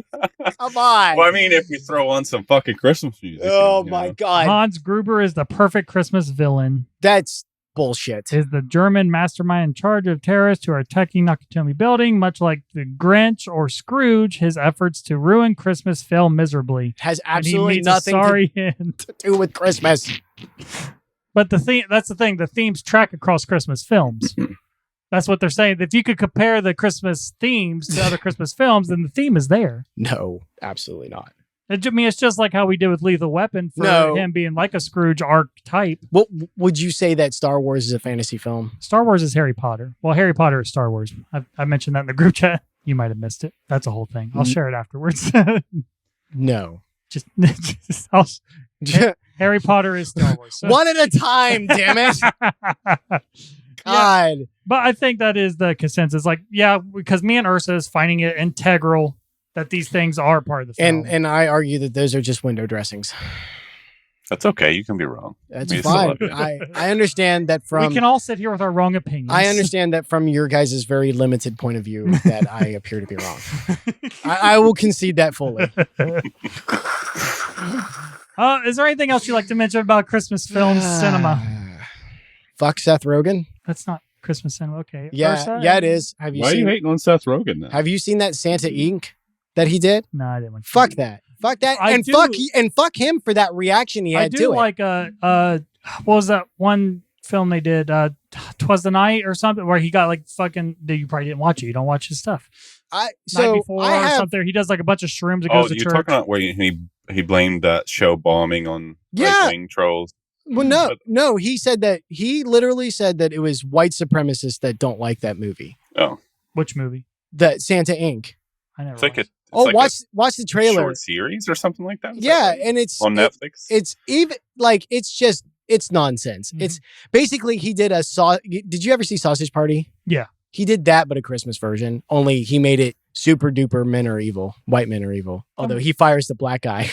Come on. Well, I mean, if you throw on some fucking Christmas music. Oh you my know. God. Hans Gruber is the perfect Christmas villain. That's bullshit. Is the German mastermind in charge of terrorists who are attacking Nakatomi Building. Much like the Grinch or Scrooge, his efforts to ruin Christmas fail miserably. Has And he absolutely meets a nothing sorry end. to do with Christmas. But that's the thing. The themes track across Christmas films. That's what they're saying. If you could compare the Christmas themes to other Christmas films, then the theme is there. No, absolutely not. I mean, it's just like how we did with Lethal Weapon for No. him being like a Scrooge archetype. What would you say that Star Wars is a fantasy film? Star Wars is Harry Potter. Well, Harry Potter is Star Wars. I mentioned that in the group chat. You might have missed it. That's a whole thing. I'll share it afterwards. No. just Harry Potter is Star Wars. So- One at a time, damn it. God. But I think that is the consensus. Because me and Ursa is finding it integral that these things are part of the film. And I argue that those are just window dressings. That's okay. You can be wrong. That's We still fine. love you. I understand that we can all sit here with our wrong opinions. I understand that from your guys' very limited point of view that I appear to be wrong. I will concede that fully. Is there anything else you'd like to mention about Christmas film cinema? Fuck Seth Rogen. That's not Christmas cinema. Okay. Yeah, Ursa? yeah, it is. Have you Why are you seen? hating on Seth Rogen now? Have you seen that Santa Inc. that he did? No, I didn't. Want to. Fuck that. Fuck that. I And do- fuck him for that reaction he I had do to it. like what was that one film they did? 'Twas the Night or something where he got fucking. You probably didn't watch it. You don't watch his stuff. Night Before I or have. something. He does a bunch of shrooms and Oh, goes to you're church. talking about where he blamed that show bombing on Yeah. right-wing trolls. Well, no. He said that he literally said that it was white supremacists that don't like that movie. Oh, Which movie? That Santa Inc. I never. it's like watched. Watch the a trailer. short series or something like that. Is Yeah, that right? and it's on Netflix. It's even it's nonsense. Mhm. It's basically he did Did you ever see Sausage Party? Yeah. He did that, but a Christmas version. Only he made it super duper men are evil. White men are evil. Although he fires the black guy.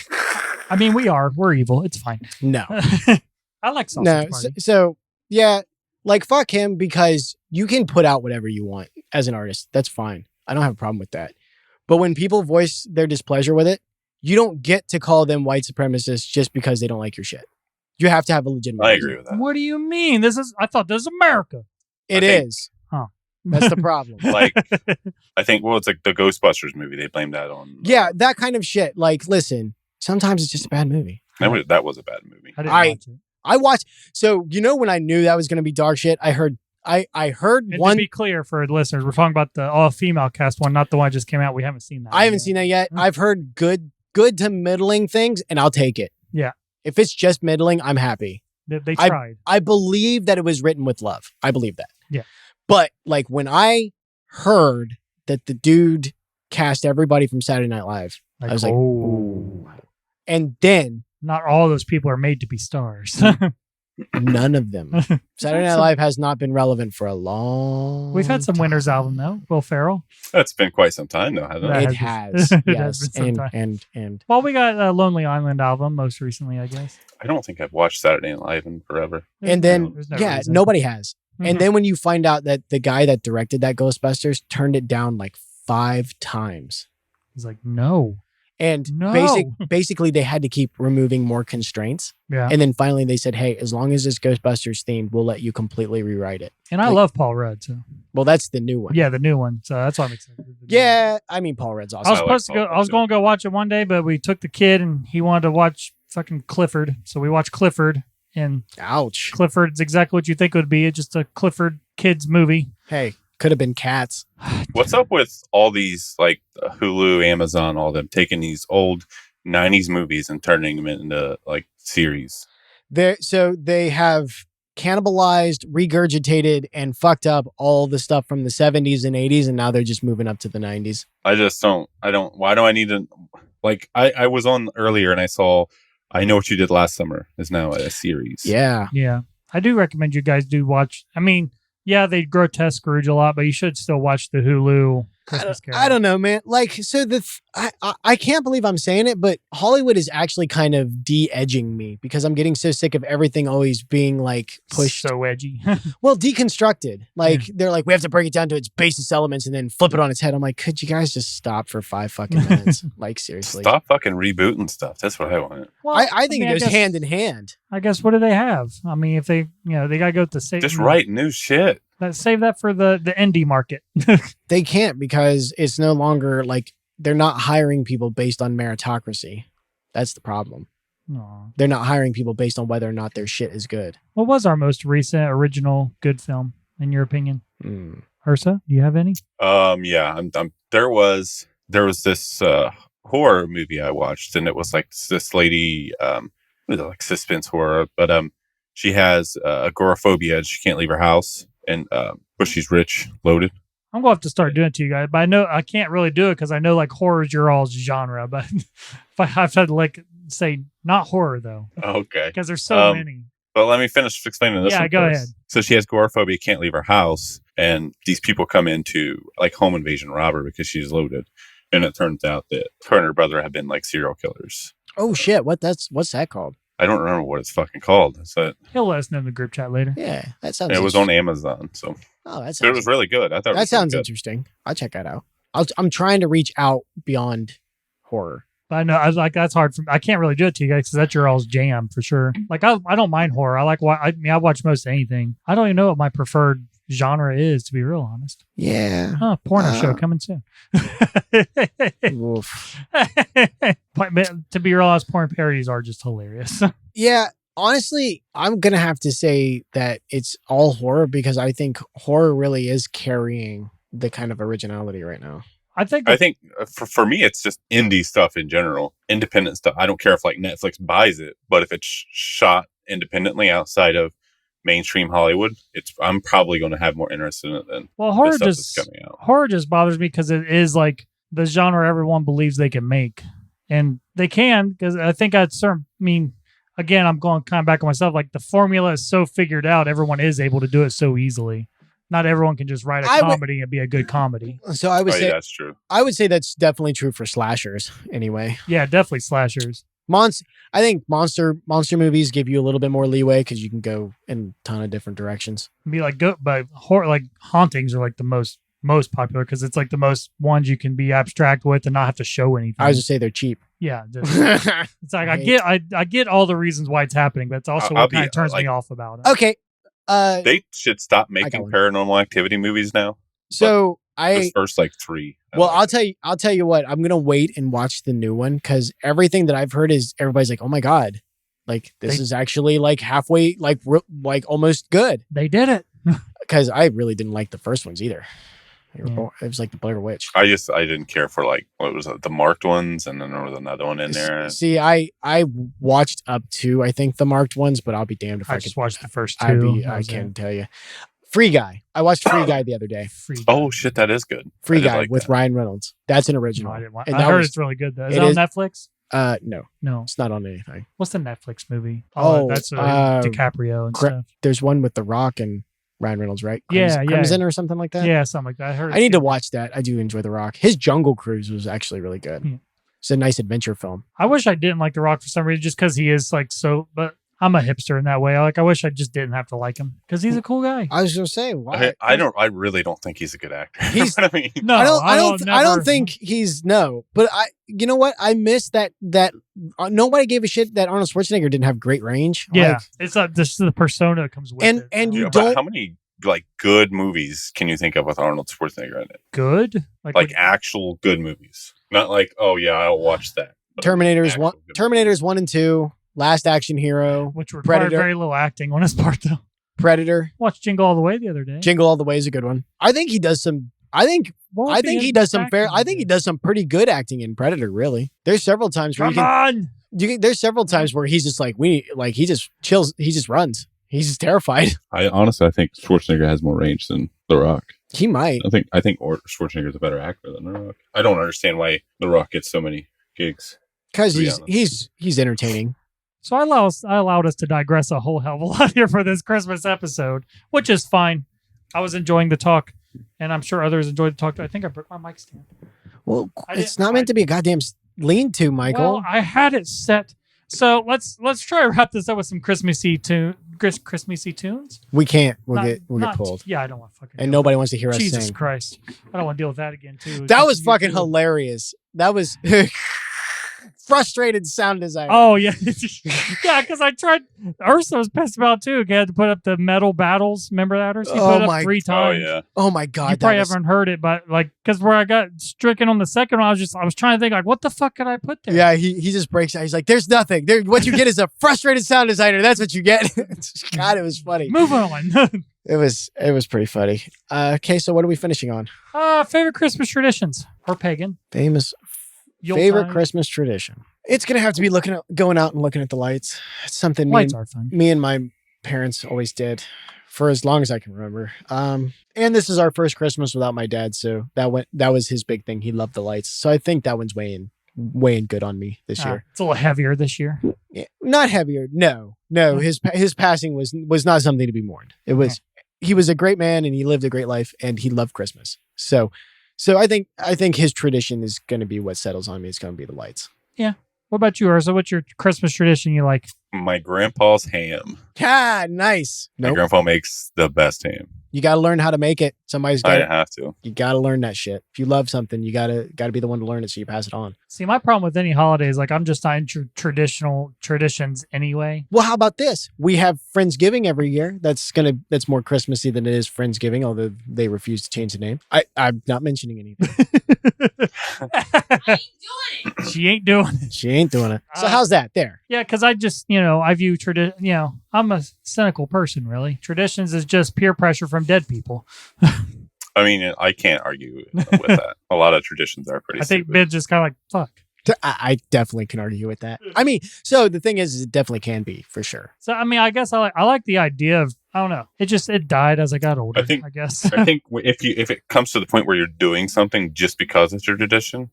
I mean, we're evil. It's fine. No. I like Sausage No. Party. So yeah, fuck him because you can put out whatever you want as an artist. That's fine. I don't have a problem with that. But when people voice their displeasure with it, you don't get to call them white supremacists just because they don't like your shit. You have to have a legitimate. I reason. agree with that. What do you mean? I thought this is America. It I think- is. Huh. That's the problem. Like, I think, it's like the Ghostbusters movie. They blamed that on. Yeah, that kind of shit. Listen, sometimes it's just a bad movie. That was a bad movie. I didn't I- watch it. I watched. So when I knew that was going to be dark shit, I heard And one. to be clear for the listeners, we're talking about the all-female cast one, not the one that just came out. We haven't seen that. I haven't seen that yet. I've heard good to middling things, and I'll take it. Yeah. If it's just middling, I'm happy. They tried. I believe that it was written with love. I believe that. Yeah. But when I heard that the dude cast everybody from Saturday Night Live, I was like, oh. ooh. And then not all those people are made to be stars. None of them. Saturday Night Live has not been relevant for a long. We've had some winners album though. Will Ferrell. That's been quite some time though, hasn't it? It has. It Yes. has been some And Well, we got a Lonely Island album most recently, I guess. I don't think I've watched Saturday Night Live in forever. then There's no yeah, reason. nobody has. Mhm. And then when you find out that the guy that directed that Ghostbusters turned it down like 5 times. He's like, no. And No. basically they had to keep removing more constraints. Yeah. And then finally they said, hey, as long as it's Ghostbusters themed, we'll let you completely rewrite it. And I love Paul Rudd, so Well, that's the new one. yeah, the new one. So that's why I'm excited. Yeah, I mean, Paul Rudd's I awesome. was I like supposed to go. Paul I was Rudd, going to go watch it one day, but we took the kid, and he wanted to watch fucking Clifford. So we watched Clifford, and Ouch. Clifford's exactly what you think it would be. It's just a Clifford kids movie. Hey, could have been Cats. What's up with all these like Hulu, Amazon, all them taking these old 90s movies and turning them into like series? So they have cannibalized, regurgitated, and fucked up all the stuff from the 70s and 80s, and now they're just moving up to the 90s. I don't, why do I need to, like, I was on earlier and I saw I Know What You Did Last Summer is now a series. Yeah. Yeah, I do recommend you guys do watch. I mean, yeah, they grotesque Scrooge a lot, but you should still watch the Hulu Christmas Carol. I don't know, man. Like, so I can't believe I'm saying it, but Hollywood is actually kind of de-edging me because I'm getting so sick of everything always being like pushed. So edgy. Well, deconstructed. Like, they're like, we have to break it down to its basis elements and then flip it on its head. I'm like, could you guys just stop for 5 fucking minutes? Like, seriously. Stop fucking rebooting stuff. That's what I want. Well, I think mean, it goes guess- hand in hand. I guess what do they have? I mean, if they, they gotta go to save. Just write new shit. Save that for the indie market. They can't because it's no longer like they're not hiring people based on meritocracy. That's the problem. Aw. They're not hiring people based on whether or not their shit is good. What was our most recent original good film, in your opinion? Ursa, do you have any? Yeah, there was this horror movie I watched, and it was like this lady, what is it, like suspense horror, but she has agoraphobia and she can't leave her house, and but she's rich, loaded. I'm going to have to start doing it to you guys, but I know I can't really do it because I know like horror is your all's genre, but if I have to like say not horror though, Okay, because there's so many. but let me finish explaining this. Yeah, one go first. ahead. So she has agoraphobia, can't leave her house, and these people come into like home invasion, rob her because she's loaded, and it turns out that her and her brother have been like serial killers. Oh shit! What's that called? I don't remember what it's fucking called. So He'll let us know in the group chat later. Yeah, that sounds. it was on Amazon, so Oh, that it sounds. was really good. I thought it That was really sounds good. interesting. I'll check that out. I'm trying to reach out beyond horror. But I know I was like that's hard for I can't really do it to you guys because that's your all's jam for sure. Like I don't mind horror. I like I watch most anything. I don't even know what my preferred genre is, to be real honest. Yeah. Porno show coming soon. Oof. But to be real honest, porn parodies are just hilarious. Yeah. Honestly, I'm gonna have to say that it's all horror because I think horror really is carrying the kind of originality right now. I think for me, it's just indie stuff in general, independent stuff. I don't care if like Netflix buys it, but if it's shot independently outside of mainstream Hollywood, I'm probably going to have more interest in it than horror the stuff that's coming out. Horror just bothers me because it is like the genre everyone believes they can make, and they can because I think at certain. I mean, again, I'm going kind of back on myself. Like the formula is so figured out, everyone is able to do it so easily. Not everyone can just write a comedy and be a good comedy. So I would say that's true. I would say that's definitely true for slashers anyway. Yeah, definitely slashers. I think monster movies give you a little bit more leeway because you can go in a ton of different directions. Be like but horror like hauntings are like the most popular because it's like the most ones you can be abstract with and not have to show anything. I was just say they're cheap. Yeah, it's like I get all the reasons why it's happening, but it's also what kind of turns me off about it. Okay. They should stop making one. paranormal activity movies now. So Those first like 3. Well, I'll tell you what. I'm gonna wait and watch the new one because everything that I've heard is everybody's like, "Oh my god, like this is actually like halfway, like almost good." They did it because I really didn't like the first ones either. It was like the Blair Witch. I didn't care for like what was it, the marked ones, and then there was another one in there. See, I watched up to I think the marked ones, but I'll be damned if I just watched the first 2. I can't tell you. Free Guy. I watched Free Guy the other day. Oh shit, that is good. Free Guy with Ryan Reynolds. That's an original. No, I heard it's really good though. Is it on Netflix? No, No. it's not on anything. What's the Netflix movie? Oh, that's DiCaprio and Gra- stuff. There's one with The Rock and Ryan Reynolds, right? Yeah, yeah. Crimson or something like that. Yeah, something like that. I need to watch that. I do enjoy The Rock. His Jungle Cruise was actually really good. Yeah. It's a nice adventure film. I wish I didn't like The Rock for some reason, just because he is like so. But I'm a hipster in that way. I wish I just didn't have to like him because he's a cool guy. I was gonna say, why? I really don't think he's a good actor. He's- I mean, No, I don't think he's but you know what? I miss that nobody gave a shit that Arnold Schwarzenegger didn't have great range. Yeah, Like, it's not just the persona that comes with it. and you but don't how many like good movies can you think of with Arnold Schwarzenegger in it? good Like actual good movies, not like I'll watch that. But Terminator's actual one, good movies. Terminator's 1 and 2, Last Action Hero, which required Predator. very little acting on his part though. Predator, Watched Jingle All the Way the other day. Jingle All the Way is a good one. I think he does some. I think he does some fair. I think he does some pretty good acting in Predator. Really, there's several times where there's several times where he's just like he just chills. He just runs. He's just terrified. I honestly think Schwarzenegger has more range than The Rock. He might. I think Schwarzenegger's a better actor than The Rock. I don't understand why The Rock gets so many gigs. Because To be he's entertaining. So I allowed us to digress a whole hell of a lot here for this Christmas episode, which is fine. I was enjoying the talk, and I'm sure others enjoyed the talk. I think I broke my mic stand. Well, I it's didn't- not meant to be a goddamn lean-to, Michael. Well, I had it set. So let's try to wrap this up with some Christmassy tunes. We can't. We'll Not- get not- pulled, Yeah, I don't want to fucking. and deal nobody wants to hear with us it. Jesus sing. Christ, I don't want to deal with that again too. That was fucking hilarious. That was frustrated sound design. Oh yeah, yeah. Because I tried. Ursa was pissed about it, too. He had to put up the metal battles. Remember that, Ursa? He Oh put it my- up 3 Oh times. yeah, Oh my god! You probably haven't heard it, but like, because where I got stricken on the second one, I was trying to think like, what the fuck could I put there? Yeah, he just breaks out. He's like, "There's nothing. There, what you get is a frustrated sound designer. That's what you get." God, it was funny. Move on. It was pretty funny. Okay, so what are we finishing on? Favorite Christmas traditions or pagan? Favorite Yuletide. Christmas tradition. It's gonna have to be going out and looking at the lights. It's something Lights are fun. me and my parents always did for as long as I can remember. And this is our first Christmas without my dad, so that was his big thing. He loved the lights, so I think that one's weighing good on me this year. It's a little heavier this year. Yeah, not heavier. No. His passing was not something to be mourned. It was. He was a great man and he lived a great life and he loved Christmas. So I think his tradition is going to be what settles on me. It's going to be the lights. What about you, Ursa? What's your Christmas tradition you like? my grandpa's ham. Ah, nice. My Nope. grandpa makes the best ham. You got to learn how to make it. Somebody's I got. have to. You got to learn that shit. If you love something, you gotta be the one to learn it, so you pass it on. See, my problem with any holiday is like I'm just not into traditional traditions anyway. Well, how about this? We have Friendsgiving every year. That's more Christmassy than it is Friendsgiving, although they refuse to change the name. I'm not mentioning anything. She ain't doing it. She ain't doing it. So how's that? There. Yeah, because I just, I view tradition, I'm a cynical person, really. Traditions is just peer pressure from dead people. I mean, I can't argue with that. A lot of traditions are pretty I think stupid. Ben's just kind of like, fuck. I definitely can argue with that. I mean, so the thing is it definitely can be for sure. So, I mean, I guess I like the idea of, I don't know. It died as I got older, I guess. I think if it comes to the point where you're doing something just because it's your tradition,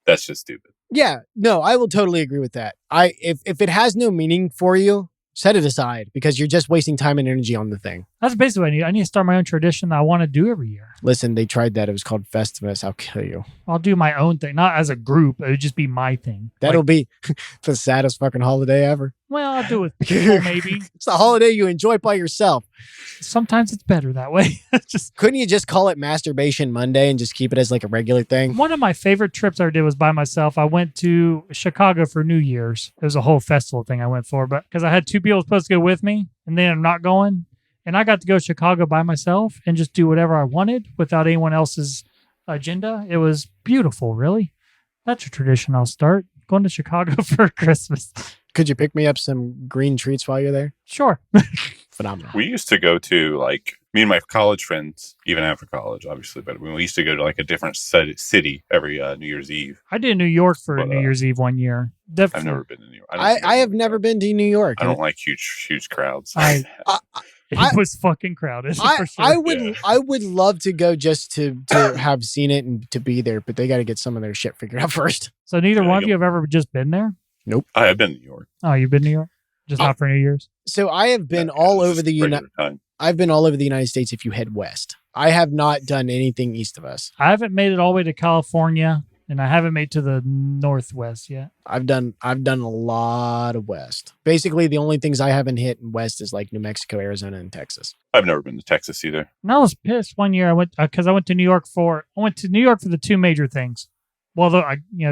that's just stupid. Yeah, no, I will totally agree with that. If it has no meaning for you, set it aside because you're just wasting time and energy on the thing. That's basically what I need. I need to start my own tradition that I want to do every year. Listen, they tried that. It was called Festivus. I'll kill you. I'll do my own thing, not as a group. It would just be my thing. That'll Like, be the saddest fucking holiday ever. well, I'll do it with people, maybe. It's a holiday you enjoy by yourself. Sometimes it's better that way. Just Couldn't you just call it Masturbation Monday and just keep it as like a regular thing? one of my favorite trips I ever did was by myself. I went to Chicago for New Year's. It was a whole festival thing I went for, but because I had two people supposed to go with me, and then I'm not going, and I got to go to Chicago by myself and just do whatever I wanted without anyone else's agenda. It was beautiful, really. That's a tradition I'll start. Going to Chicago for Christmas. Could you pick me up some green treats while you're there? Sure. Phenomenal. We used to go to me and my college friends, even after college, obviously, but we used to go to a different city every New Year's Eve. I did New York for But, New Year's Eve one year. I've Definitely. never been to New York. I have never been to New York. I don't like huge crowds. I- I- It was fucking crowded. For sure. I would love to go just to have seen it and to be there, but they got to get some of their shit figured out first. So neither Yeah, one of you- you have ever just been there? I've been to New York. Oh, you've been to New York? Just not for New Year's? So I have been all over the I've been all over the United States if you head west. I have not done anything east of us. I haven't made it all the way to California, and I haven't made to the northwest yet. I've done a lot of west. Basically, the only things I haven't hit in west is like New Mexico, Arizona, and Texas. I've never been to Texas either. And I was pissed one year. I went because I went to New York for the two major things. Well,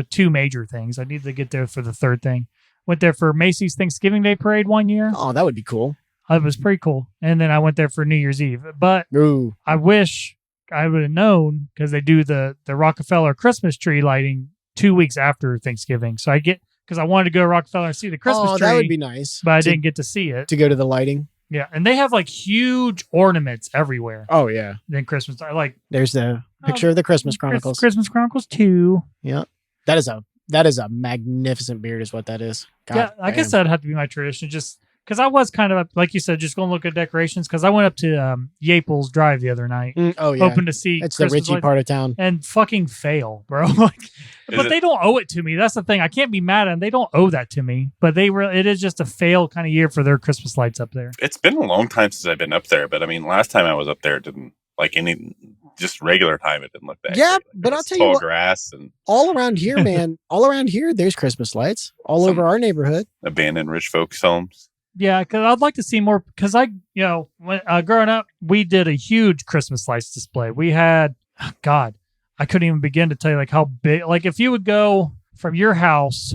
two major things. I needed to get there for the third thing. Went there for Macy's Thanksgiving Day Parade one year. Oh, that would be cool. It was pretty cool. And then I went there for New Year's Eve. But Ooh. I wish I would have known because they do the Rockefeller Christmas tree lighting 2 weeks after Thanksgiving. So because I wanted to go to Rockefeller and see the Christmas tree. Oh, that would be nice. But I didn't get to see it. To go to the lighting. Yeah. And they have like huge ornaments everywhere. Oh, yeah. Then Christmas. There's the picture of the Christmas Chronicles. Christmas Chronicles 2. Yeah. That is a magnificent beard is what that is. God yeah, I guess that'd have to be my tradition. Just because I was kind of, like you said, just going to look at decorations. Because I went up to Yaples Drive the other night. Oh, yeah. Hoping to see It's the Richie part of town. And fucking fail, bro. But they don't owe it to me. That's the thing. I can't be mad at them. They don't owe that to me. But it is just a fail kind of year for their Christmas lights up there. It's been a long time since I've been up there. But I mean, last time I was up there, it didn't like any... Just regular time, it didn't look that Yeah, great. but I'll tell you what, grass and all around here, man, there's Christmas lights all over our neighborhood. Abandoned rich folks' homes. Yeah, because I'd like to see more. Because when growing up, we did a huge Christmas lights display. We had, God, I couldn't even begin to tell you like how big. Like if you would go from your house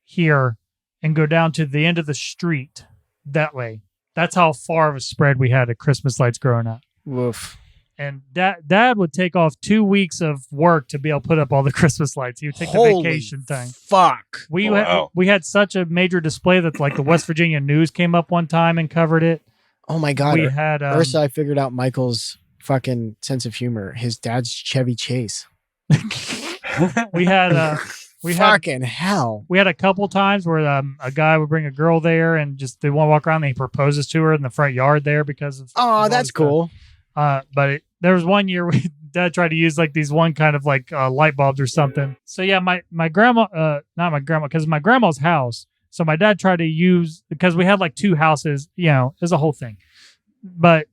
here and go down to the end of the street that way, that's how far of a spread we had of Christmas lights growing up. Woof. And Dad would take off 2 weeks of work to be able to put up all the Christmas lights. He would take the vacation time. Fuck. We had such a major display that like the West Virginia News came up one time and covered it. Oh my God. We had Ursa, I figured out Michael's fucking sense of humor. His dad's Chevy Chase. we had fucking hell. We had a couple times where a guy would bring a girl there and just they want to walk around and he proposes to her in the front yard there because of that's cool. But there was one year Dad tried to use like these one kind of like light bulbs or something. So yeah, my grandma, not my grandma, because my grandma's house. So my dad tried to use, because we had like two houses, it was a whole thing. But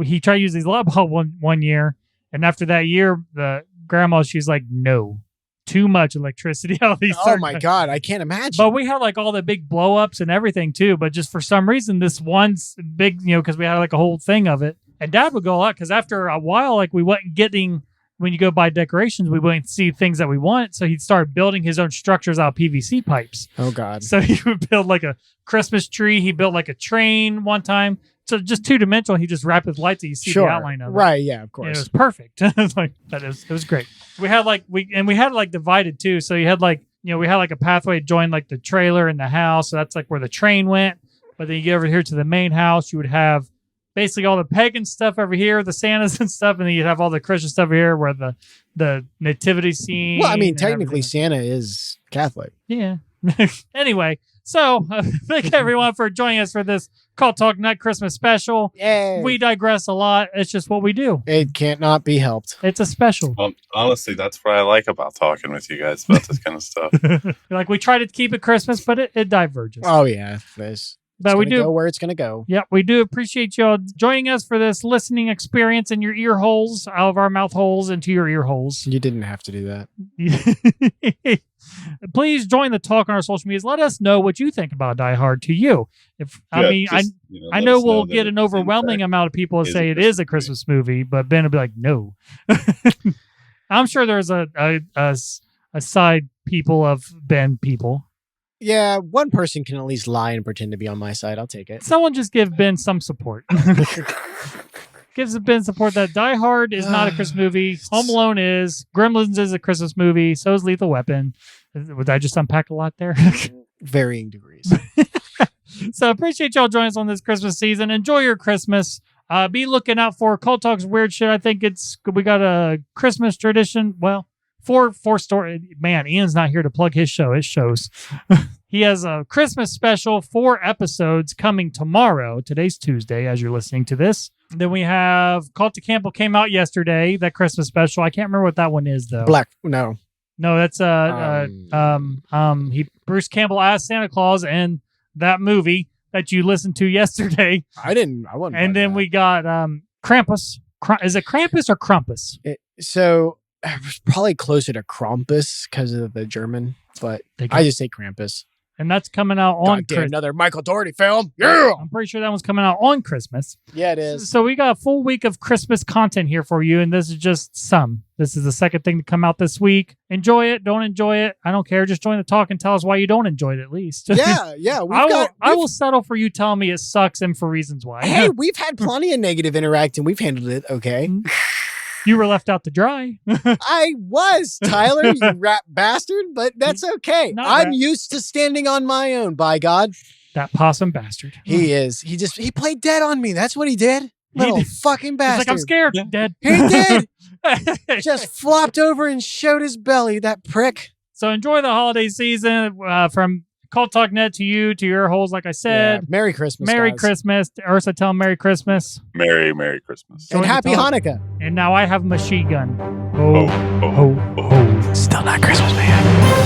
he tried to use these light bulbs one year. And after that year, the grandma, she's like, no, too much electricity out of these. Oh my God, I can't imagine. But we had like all the big blow ups and everything too. But just for some reason, this one's big, because we had like a whole thing of it. And Dad would go a lot because after a while, like we wasn't getting, when you go buy decorations, we wouldn't see things that we want. So he'd start building his own structures out of PVC pipes. Oh God. So he would build like a Christmas tree. He built like a train one time. So just two-dimensional. He just wrapped with lights that you see the outline of it. Right. Yeah, of And course. it was perfect. It was great. We had we had it like divided too. So you had like, we had like a pathway to join like the trailer and the house. So that's like where the train went. But then you get over here to the main house, you would have basically all the pagan stuff over here, the Santas and stuff, and then you'd have all the Christian stuff over here where the nativity scene. Well, I mean, technically Santa is Catholic. Yeah. Anyway, so thank everyone for joining us for this Cult Talk Night Christmas special. Yay. We digress a lot. It's just what we do. It can't not be helped. It's a special. Honestly, that's what I like about talking with you guys about this kind of stuff. Like we try to keep it Christmas, but it diverges. Oh yeah, but we do go where it's gonna go. Yeah, we do appreciate y'all joining us for this listening experience in your ear holes, out of our mouth holes into your ear holes. You didn't have to do that. Please join the talk on our social medias. Let us know what you think about Die Hard to you. I know we'll get an overwhelming amount of people to say it is a Christmas movie, but Ben will be like, no. I'm sure there's a side people of Ben people. Yeah, one person can at least lie and pretend to be on my side. I'll take it. Someone just give Ben some support. Gives Ben support that Die Hard is not a Christmas movie. Home Alone is. Gremlins is a Christmas movie. So is Lethal Weapon. Would I just unpack a lot there? Varying degrees. So appreciate y'all joining us on this Christmas season. Enjoy your Christmas. Be looking out for Cult Talk's weird shit. I think we got a Christmas tradition. Well, four story. Man, Ian's not here to plug his show. It shows. He has a Christmas special, 4 episodes coming tomorrow. Today's Tuesday as you're listening to this. Then we have Cult to Campbell came out yesterday, that Christmas special. I can't remember what that one is though. No, that's Bruce Campbell as Santa Claus and that movie that you listened to yesterday. I wasn't. And then we got Krampus. Is it Krampus or Krampus? So probably closer to Krampus because of the German, but I just say Krampus. And that's coming out on Christmas. Another Michael Dougherty film. Yeah. I'm pretty sure that one's coming out on Christmas. Yeah, it is. So we got a full week of Christmas content here for you, and this is just some. This is the second thing to come out this week. Enjoy it. Don't enjoy it. I don't care. Just join the talk and tell us why you don't enjoy it at least. Yeah. I will settle for you telling me it sucks and for reasons why. Hey, we've had plenty of negative interaction. We've handled it okay. You were left out to dry. I was, Tyler, you rat bastard, but that's okay. I'm used to standing on my own, by God. That possum bastard. He is. He played dead on me. That's what he did. Little fucking bastard. He's like, I'm scared. Dead. He did. Just flopped over and showed his belly, that prick. So enjoy the holiday season from Cult Talk Net to you, to your holes, like I said. Yeah. Merry Christmas, Merry guys. Christmas. Ursa, tell them Merry Christmas. Merry Christmas. And Happy Hanukkah. And now I have a machine gun. Ho, ho, ho. Still not Christmas, man.